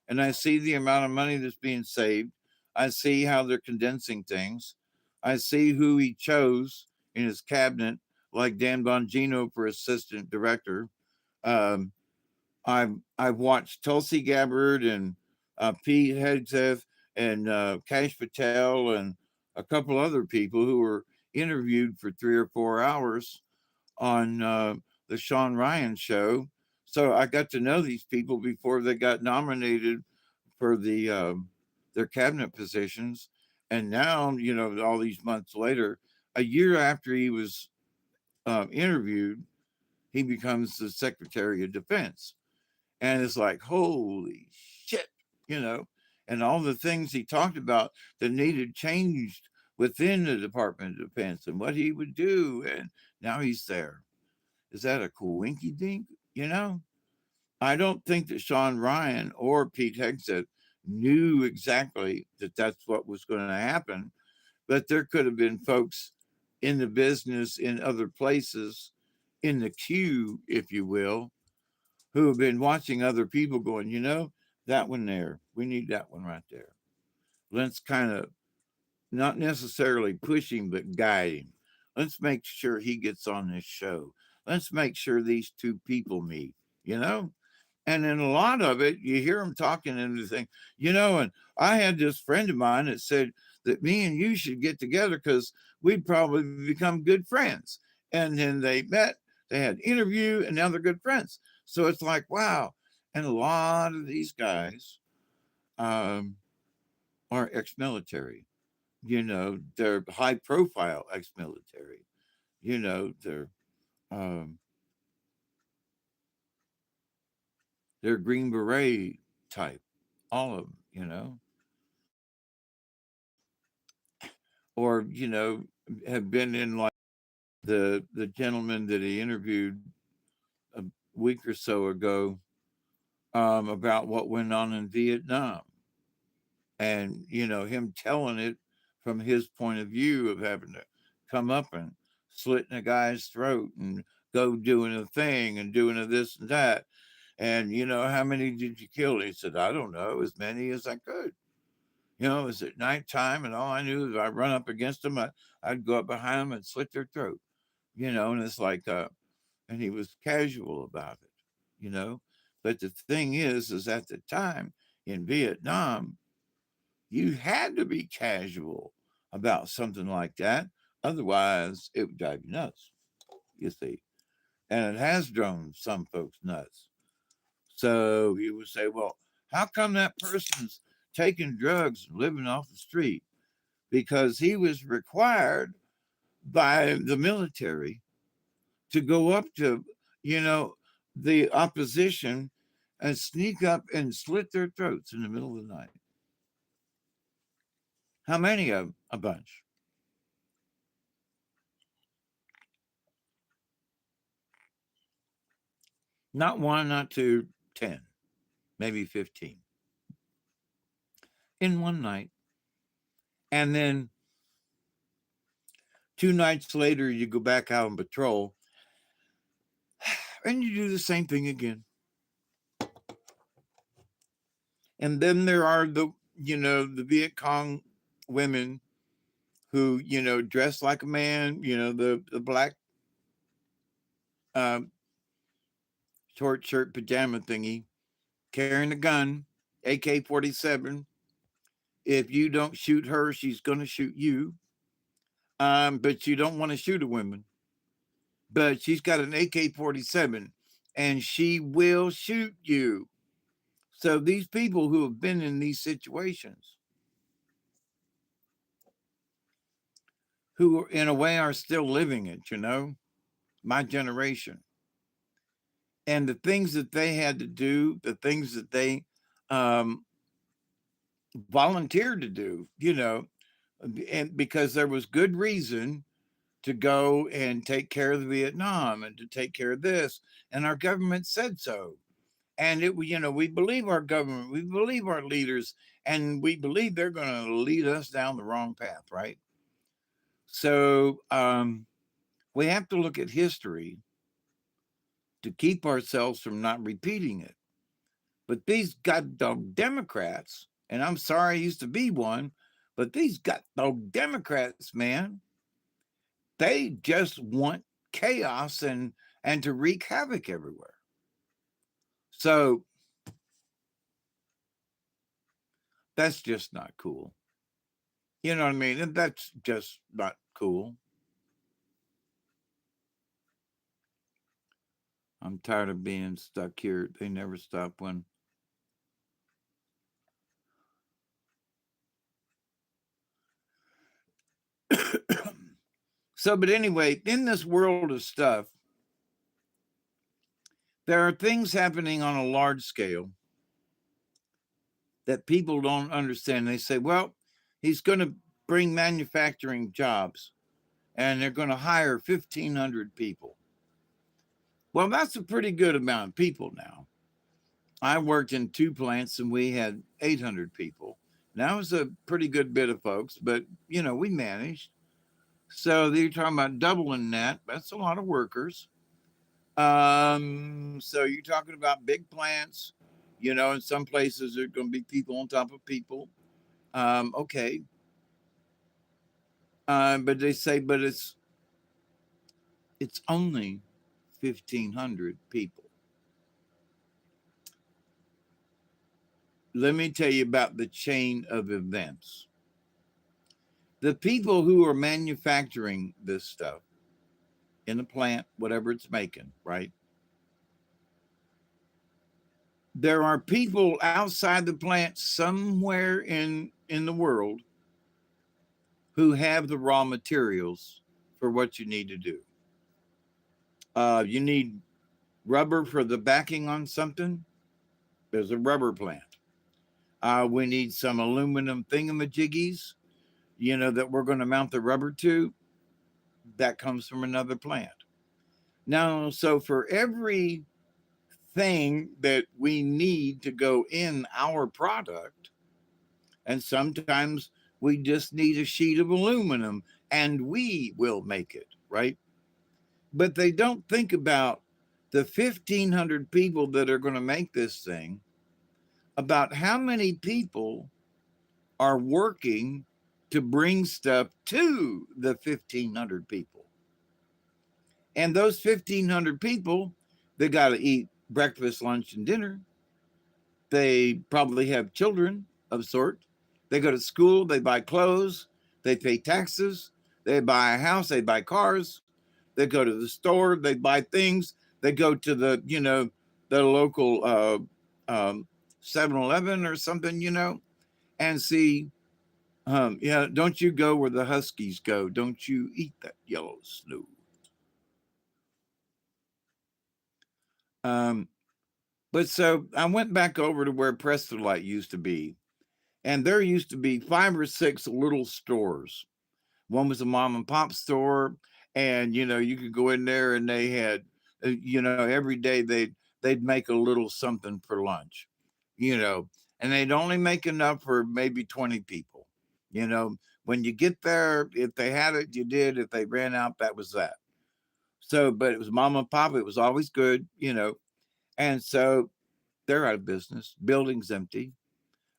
and I see the amount of money that's being saved. I see how they're condensing things. I see who he chose in his cabinet, like Dan Bongino for assistant director. Um, I've watched Tulsi Gabbard and Pete Hegseth and Kash Patel and a couple other people who were interviewed for 3 or 4 hours on the Sean Ryan show. So I got to know these people before they got nominated for their cabinet positions, and now all these months later, a year after he was interviewed, he becomes the Secretary of Defense, and it's like holy shit, you know, and all the things he talked about that needed changed within the Department of Defense and what he would do, and now he's there. Is that a coinky dink? You know, I don't think that Sean Ryan or Pete Hegseth knew exactly that that's what was going to happen, but there could have been folks in the business in other places in the queue, if you will, who have been watching other people going, that one there, we need that one right there. Let's kind of not necessarily push him, but guide him. Let's make sure he gets on this show. Let's make sure these two people meet, you know? And in a lot of it, you hear them talking and you think, and I had this friend of mine that said that me and you should get together because we'd probably become good friends. And then they met, they had an interview, and now they're good friends. So it's like, wow. And a lot of these guys um, are ex military. They're high profile ex military. Um, they're Green Beret type, all of them. Or have been in like the gentleman that he interviewed a week or so ago about what went on in Vietnam, and him telling it from his point of view of having to come up and slitting a guy's throat and go doing a thing and doing a this and that. And how many did you kill? He said, I don't know, as many as I could. It was at nighttime, and all I knew is if I run up against them, I'd go up behind them and slit their throat. And it's like, and he was casual about it, you know. But the thing is at the time in Vietnam, you had to be casual about something like that. Otherwise, it would drive you nuts, you see. And it has driven some folks nuts. So you would say, well, how come that person's taking drugs and living off the street? Because he was required by the military to go up to, you know, the opposition and sneak up and slit their throats in the middle of the night. How many of them? A bunch. Not one, not two, 10, maybe 15 in one night. And then 2 nights later, you go back out on patrol and you do the same thing again. And then there are the Viet Cong women who, dress like a man, the black um, short shirt pajama thingy, carrying a gun, AK 47. If you don't shoot her, she's going to shoot you. But you don't want to shoot a woman. But she's got an AK 47 and she will shoot you. So these people who have been in these situations, who in a way are still living it, my generation, and the things that they had to do, the things that they um, volunteered to do, and because there was good reason to go and take care of the Vietnam and to take care of this, and our government said so. And we believe our government, we believe our leaders, and we believe they're going to lead us down the wrong path, right? So we have to look at history to keep ourselves from not repeating it. But these goddamn Democrats, and I'm sorry I used to be one, But these got no Democrats, man, they just want chaos and to wreak havoc everywhere. So that's just not cool. You know what I mean? And that's just not cool. I'm tired of being stuck here. They never stop when. So, but anyway, in this world of stuff, there are things happening on a large scale that people don't understand. They say, well, he's going to bring manufacturing jobs and they're going to hire 1,500 people. Well, that's a pretty good amount of people now. I worked in 2 plants and we had 800 people. That was a pretty good bit of folks, but we managed. So you're talking about doubling that. That's a lot of workers. So you're talking about big plants. In some places there's going to be people on top of people. Okay. But they say, but it's only 1,500 people. Let me tell you about the chain of events. The people who are manufacturing this stuff in the plant, whatever it's making, right? There are people outside the plant somewhere in the world who have the raw materials for what you need to do. You need rubber for the backing on something. There's a rubber plant. We need some aluminum thingamajiggies, that we're going to mount the rubber to. That comes from another plant. Now, so for every thing that we need to go in our product, and sometimes we just need a sheet of aluminum and we will make it, right? But they don't think about the 1,500 people that are going to make this thing, about how many people are working to bring stuff to the 1,500 people. And those 1,500 people, they got to eat breakfast, lunch, and dinner. They probably have children of sort. They go to school, they buy clothes, they pay taxes, they buy a house, they buy cars, they go to the store, they buy things, they go to the local 7-Eleven or something, and see, yeah, don't you go where the Huskies go. Don't you eat that yellow snow. Um, but so I went back over to where Prestolite used to be, and there used to be 5 or 6 little stores. One was a mom and pop store, and you could go in there and they had, every day they'd make a little something for lunch, you know, and they'd only make enough for maybe 20 people. When you get there, if they had it, you did. If they ran out, that was that. So, but it was mom and pop. It was always good. And so they're out of business. Building's empty.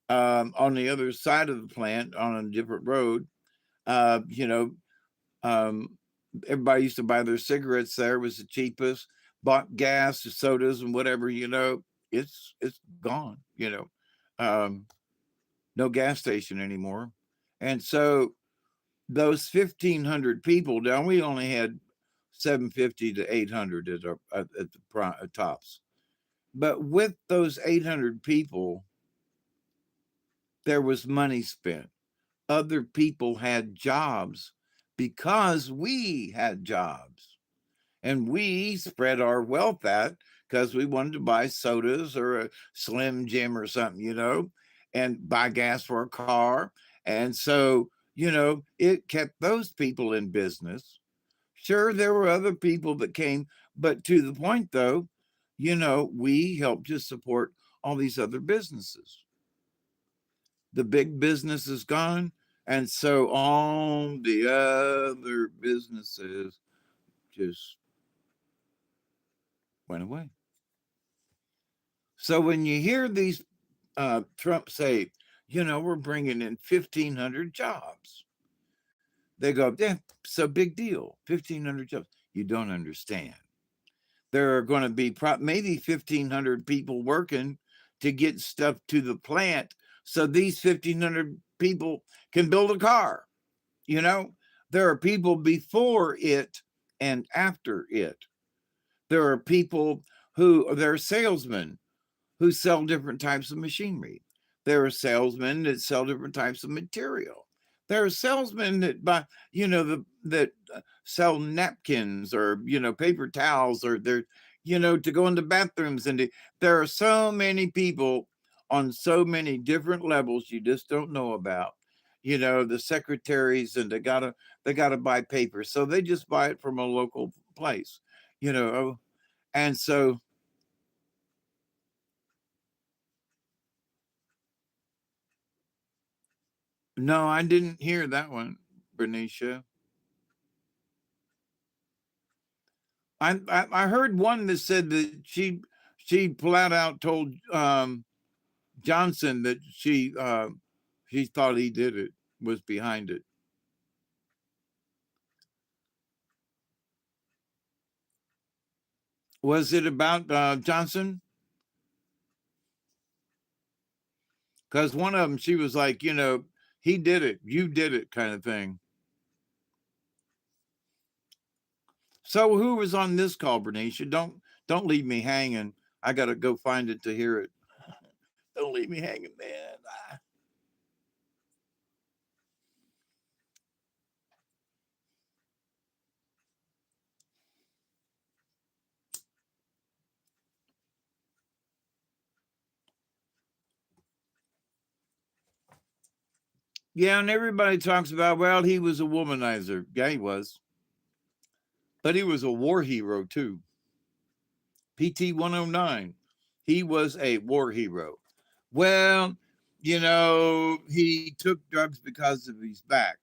On the other side of the plant, on a different road, uh, you know, um, everybody used to buy their cigarettes there. It was the cheapest. Bought gas, sodas, and whatever. It's gone. Um, no gas station anymore, and so those 1,500 people down, we only had 750 to 800 at the tops. But with those 800 people, there was money spent. Other people had jobs because we had jobs. And we spread our wealth out because we wanted to buy sodas or a Slim Jim or something, and buy gas for a car. And so, it kept those people in business. Sure, there were other people that came, but to the point though, we helped to support all these other businesses. The big business is gone. And so all the other businesses just went away. So when you hear these Trump say, we're bringing in 1,500 jobs. They go, yeah, so big deal, 1,500 jobs. You don't understand. There are going to be maybe 1,500 people working to get stuff to the plant so these 1,500 people can build a car. You know, there are people before it and after it. There are people they're salesmen who sell different types of machinery. There are salesmen that sell different types of material. There are salesmen that buy, that sell napkins or, paper towels, or they're, to go into bathrooms. And there are so many people on so many different levels you just don't know about. The secretaries, and they gotta buy paper. So they just buy it from a local place, you know. And so no, I didn't hear that one, Bernicia. I heard one that said that she flat out told Johnson that she thought he did it, was behind it. Was it about Johnson? Because one of them, she was like, he did it, you did it, kind of thing. So who was on this call, Bernicia? Don't leave me hanging. I gotta go find it to hear it. Don't leave me hanging, man. Yeah, and everybody talks about, well, he was a womanizer. Yeah, he was. But he was a war hero too. PT 109. He was a war hero. Well, he took drugs because of his back,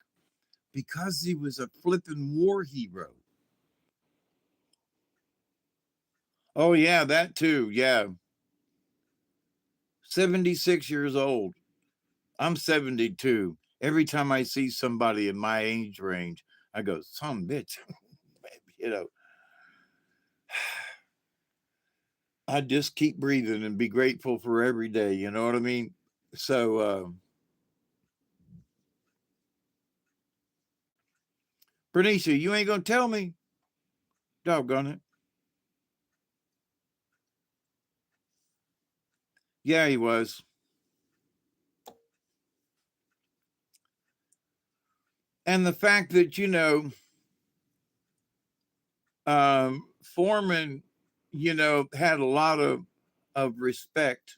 because he was a flipping war hero. Oh, yeah, that too. Yeah. 76 years old. I'm 72. Every time I see somebody in my age range, I go, some bitch. you know, I just keep breathing and be grateful for every day. You know what I mean? So, Bernicia, you ain't gonna tell me? Doggone it. Yeah, he was. And the fact that, Foreman, had a lot of respect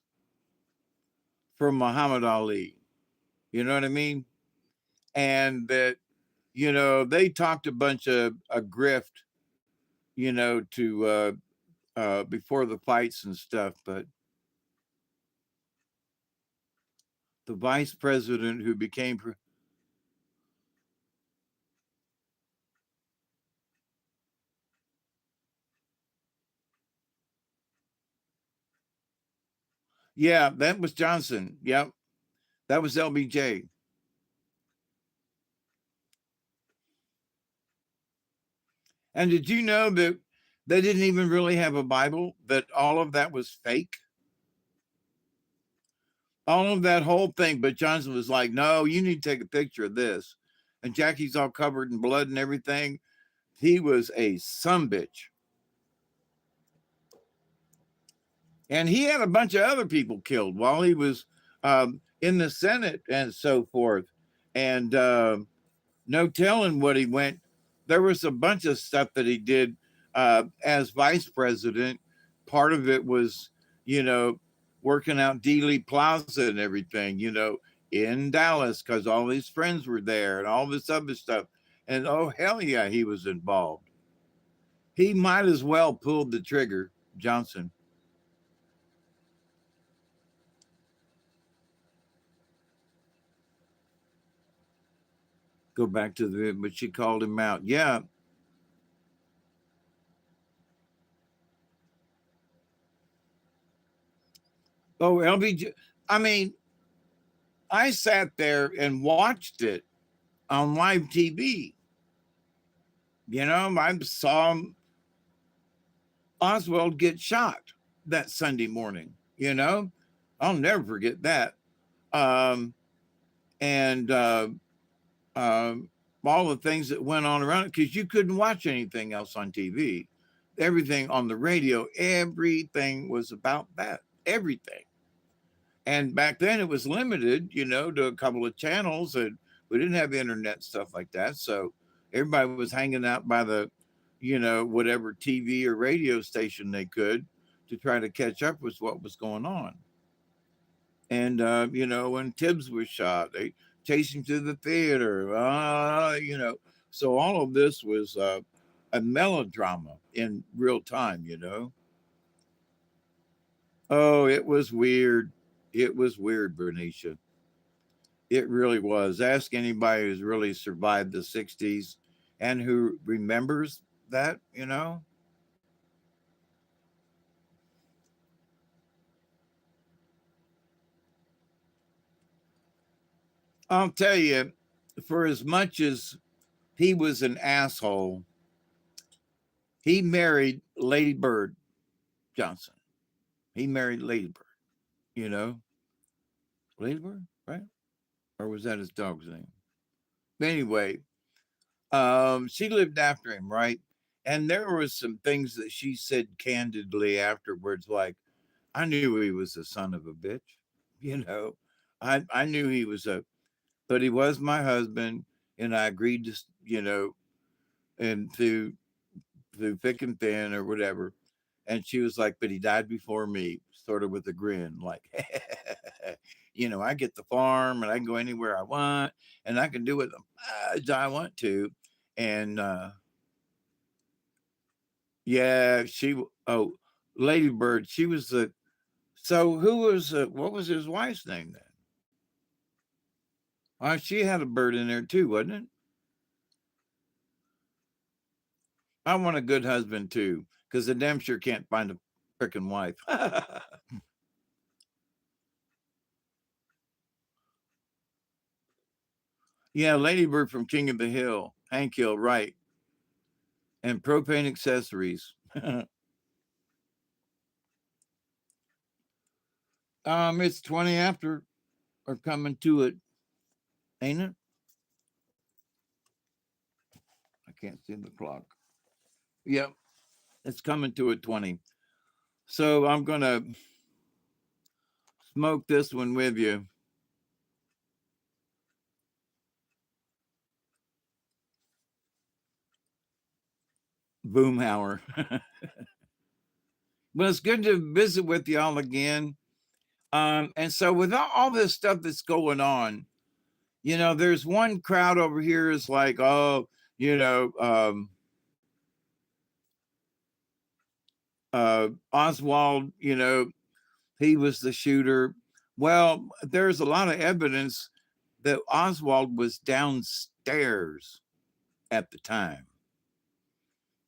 for Muhammad Ali. You know what I mean? And that, they talked a bunch of a grift, to before the fights and stuff, but the vice president who became yeah, that was Johnson. Yep. That was LBJ. And did you know that they didn't even really have a Bible, that all of that was fake? All of that whole thing. But Johnson was like, no, you need to take a picture of this. And Jackie's all covered in blood and everything. He was a sumbitch. And he had a bunch of other people killed while he was in the Senate and so forth. And no telling what he went. There was a bunch of stuff that he did as vice president. Part of it was, you know, working out Dealey Plaza and everything, in Dallas, because all his friends were there and all this other stuff. And oh, hell yeah, he was involved. He might as well pulled the trigger, Johnson. Go back to but she called him out. Yeah. Oh, LBJ. I mean, I sat there and watched it on live TV. You know, I saw Oswald get shot that Sunday morning. You know, I'll never forget that. Um, and all the things that went on around it, because you couldn't watch anything else on TV. Everything on the radio, everything was about that. Everything. And back then it was limited, you know, to a couple of channels, and we didn't have internet stuff like that. So everybody was hanging out by the, you know, whatever TV or radio station they could to try to catch up with what was going on. And you know, when Tibbs was shot, they chased him to the theater. You know, so all of this was a melodrama in real time. You know, oh, it was weird. It was weird, Bernicia. It really was. Ask anybody who's really survived the '60s and who remembers that. You know, I'll tell you, for as much as he was an asshole, he married Lady Bird Johnson. He married Ladybird, you know, Ladybird, right? Or was that his dog's name? Anyway, she lived after him, right? And there was some things that she said candidly afterwards, like, I knew he was a son of a bitch, you know. I knew he was a, but he was my husband, and I agreed to, you know, and through thick and thin or whatever. And she was like, but he died before me, sort of with a grin, like, you know, I get the farm and I can go anywhere I want and I can do what I want to. And yeah, oh, Lady Bird, she was the, so who was, what was his wife's name then? She had a bird in there too, wasn't it? I want a good husband too, because the damn sure can't find a freaking wife. Yeah, Ladybird from King of the Hill, Hank Hill, right. And propane accessories. It's 20 after or coming to it, ain't it? I can't see the clock. Yep, it's coming to it 20. So I'm gonna smoke this one with you. Boomhauer. But it's good to visit with y'all again. And so with all this stuff that's going on, you know, there's one crowd over here is like, oh, you know, Oswald, you know, he was the shooter. Well, there's a lot of evidence that Oswald was downstairs at the time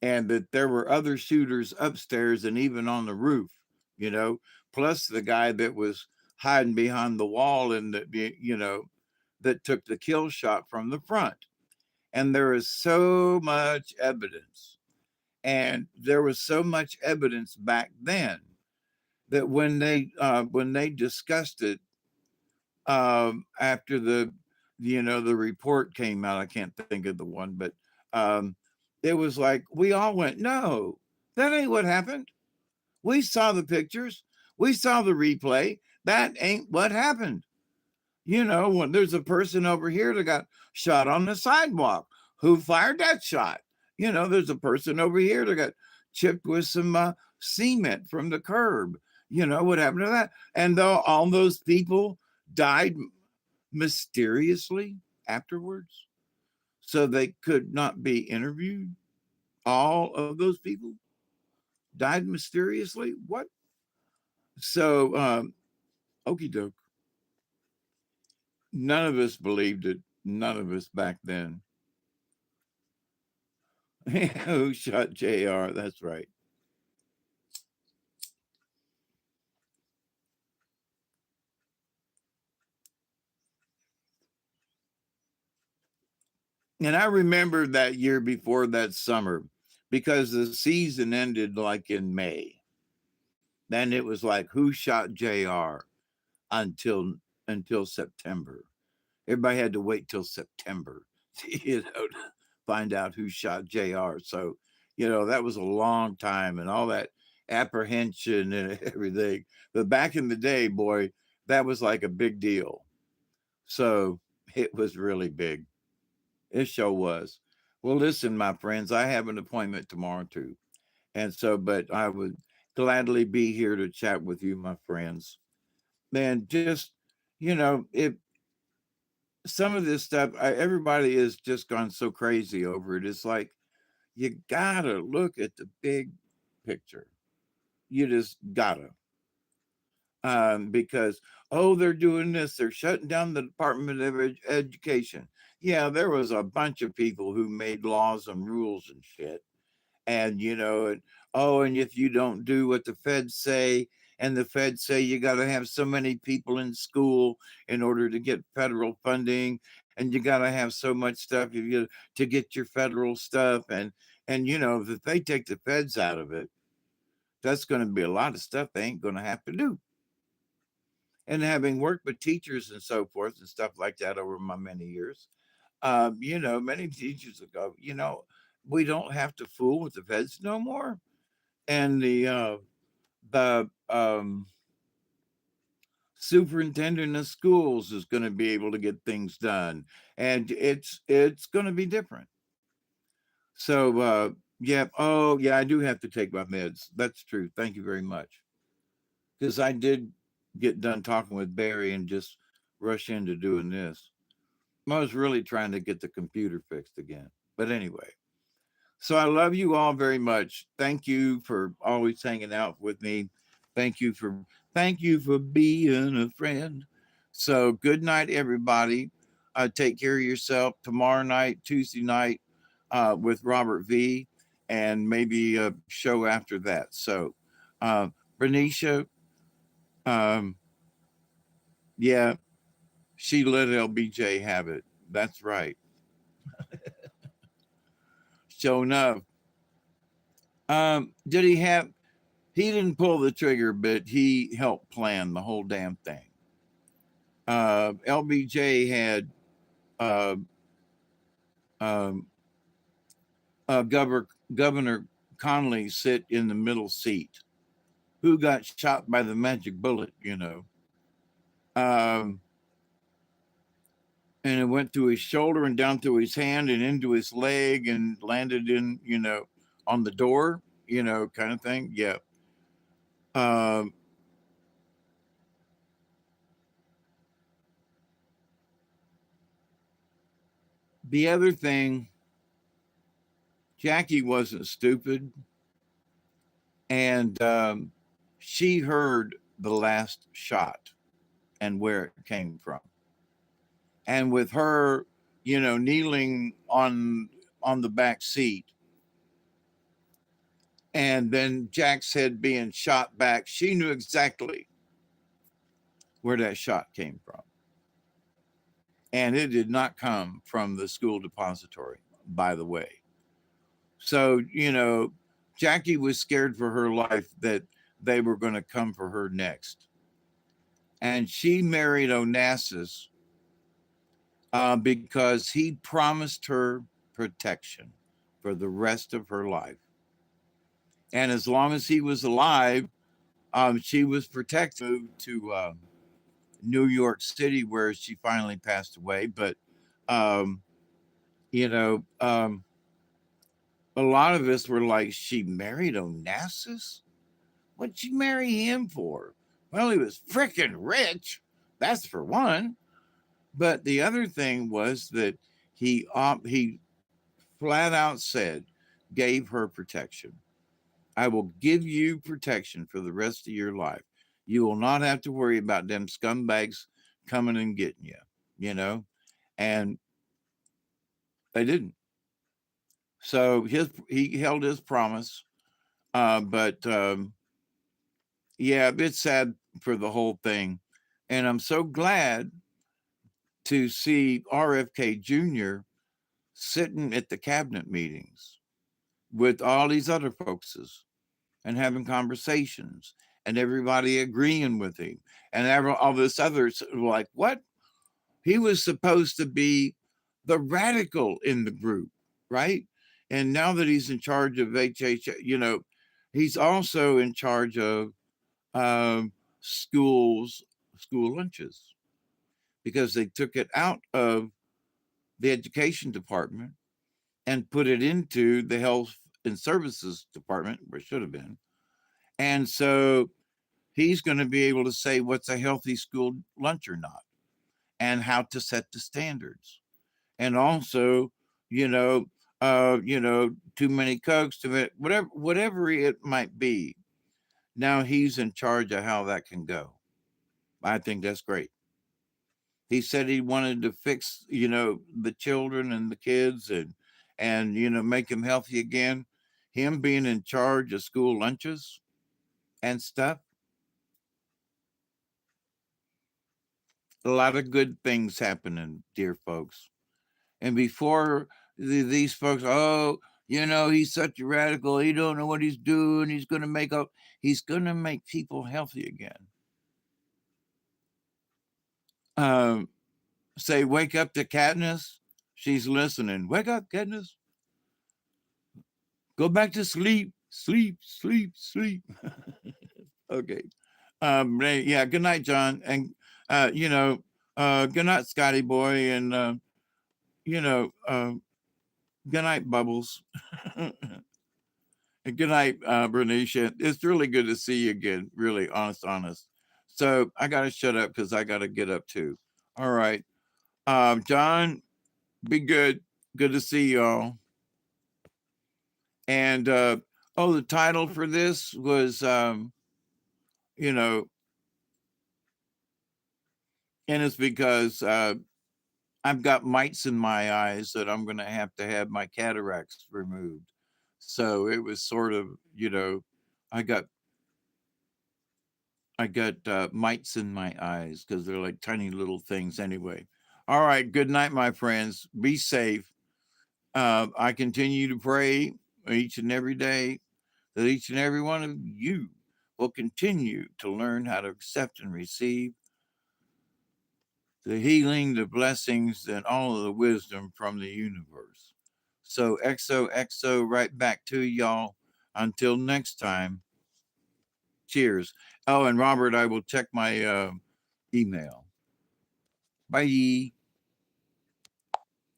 and that there were other shooters upstairs and even on the roof, you know, plus the guy that was hiding behind the wall and that, you know, that took the kill shot from the front. And there is so much evidence. And there was so much evidence back then that when they discussed it after the, you know, the report came out, I can't think of the one, but um, it was like we all went, no, that ain't what happened. We saw the pictures, we saw the replay. That ain't what happened. You know, when there's a person over here that got shot on the sidewalk, who fired that shot? You know, there's a person over here that got chipped with some cement from the curb. You know, what happened to that? And though all those people died mysteriously afterwards, so they could not be interviewed. All of those people died mysteriously. What? So, okey doke. None of us believed it. None of us back then. Who shot JR? That's right. And I remember that year before that summer because the season ended like in May. Then it was like who shot JR until September. Everybody had to wait till September, to find out who shot JR. So, that was a long time and all that apprehension and everything. But back in the day, boy, that was like a big deal. So it was really big. It sure was. Well, listen, my friends, I have an appointment tomorrow too. And so, but I would gladly be here to chat with you, my friends. Man, just, if some of this stuff, everybody has just gone so crazy over it. It's like, you gotta look at the big picture. You just gotta. Because, oh, they're doing this, they're shutting down the Department of Education. Yeah, there was a bunch of people who made laws and rules and shit. And, and if you don't do what the feds say, and the feds say you got to have so many people in school in order to get federal funding, and you got to have so much stuff to get your federal stuff. And, if they take the feds out of it, that's going to be a lot of stuff they ain't going to have to do. And having worked with teachers and so forth and stuff like that over my many years, many teachers will go, we don't have to fool with the feds no more. And the superintendent of schools is going to be able to get things done, and it's going to be different. So yeah, oh yeah, I do have to take my meds. That's true. Thank you very much, because I did get done talking with Barry and just rush into doing this. I was really trying to get the computer fixed again. But anyway, so I love you all very much. Thank you for always hanging out with me. Thank you for being a friend. So good night, everybody. Take care of yourself. Tomorrow night, Tuesday night, with Robert V, and maybe a show after that. So, uh, Bernicia, um, yeah, she let LBJ have it. That's right. Sure enough. Did he have? He didn't pull the trigger, but he helped plan the whole damn thing. LBJ had uh, um, Governor Connolly sit in the middle seat, who got shot by the magic bullet. Um, and it went through his shoulder and down through his hand and into his leg and landed in, on the door, kind of thing. Yeah. Um, the other thing, Jackie wasn't stupid, and she heard the last shot and where it came from. And with her, kneeling on the back seat, and then Jack's head being shot back, she knew exactly where that shot came from. And it did not come from the school depository, by the way. So, Jackie was scared for her life that they were going to come for her next. And she married Onassis because he promised her protection for the rest of her life. And as long as he was alive, she was protected to New York City, where she finally passed away. But, um, you know, um, a lot of us were like, she married Onassis? What'd she marry him for? Well, he was freaking rich. That's for one. But the other thing was that he flat out said, gave her protection. I will give you protection for the rest of your life. You will not have to worry about them scumbags coming and getting you, you know? And they didn't. So he held his promise. But yeah, it's sad for the whole thing. And I'm so glad to see RFK Jr. sitting at the cabinet meetings with all these other folkses and having conversations and everybody agreeing with him and all this others like what he was supposed to be the radical in the group, right? And now that he's in charge of HH, he's also in charge of um, schools, school lunches, because they took it out of the education department and put it into the health and services department, where it should have been. And so he's going to be able to say what's a healthy school lunch or not, and how to set the standards, and also, you know, too many cokes, too many, whatever it might be. Now he's in charge of how that can go. I think that's great. He said he wanted to fix, the children and the kids, and make them healthy again. Him being in charge of school lunches and stuff, a lot of good things happening, dear folks. And before these folks, oh, he's such a radical. He don't know what he's doing. He's going to make people healthy again. Um, Say, wake up to Katniss. She's listening. Wake up, Katniss. Go back to sleep. Sleep, sleep, sleep. Okay. Yeah. Good night, John. And, good night, Scotty boy. And, you know, uh, good night, Bubbles. And good night, Bernicia. It's really good to see you again. Really, honest. So I got to shut up because I got to get up too. All right. John, be good. Good to see y'all. And, the title for this was, you know, and it's because I've got mites in my eyes that I'm going to have my cataracts removed. So it was sort of, I got mites in my eyes because they're like tiny little things anyway. All right. Good night, my friends. Be safe. I continue to pray each and every day that each and every one of you will continue to learn how to accept and receive the healing, the blessings, and all of the wisdom from the universe. So, XOXO, right back to y'all. Until next time, cheers. Oh, and Robert, I will check my email. Bye.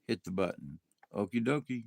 Hit the button. Okie dokie.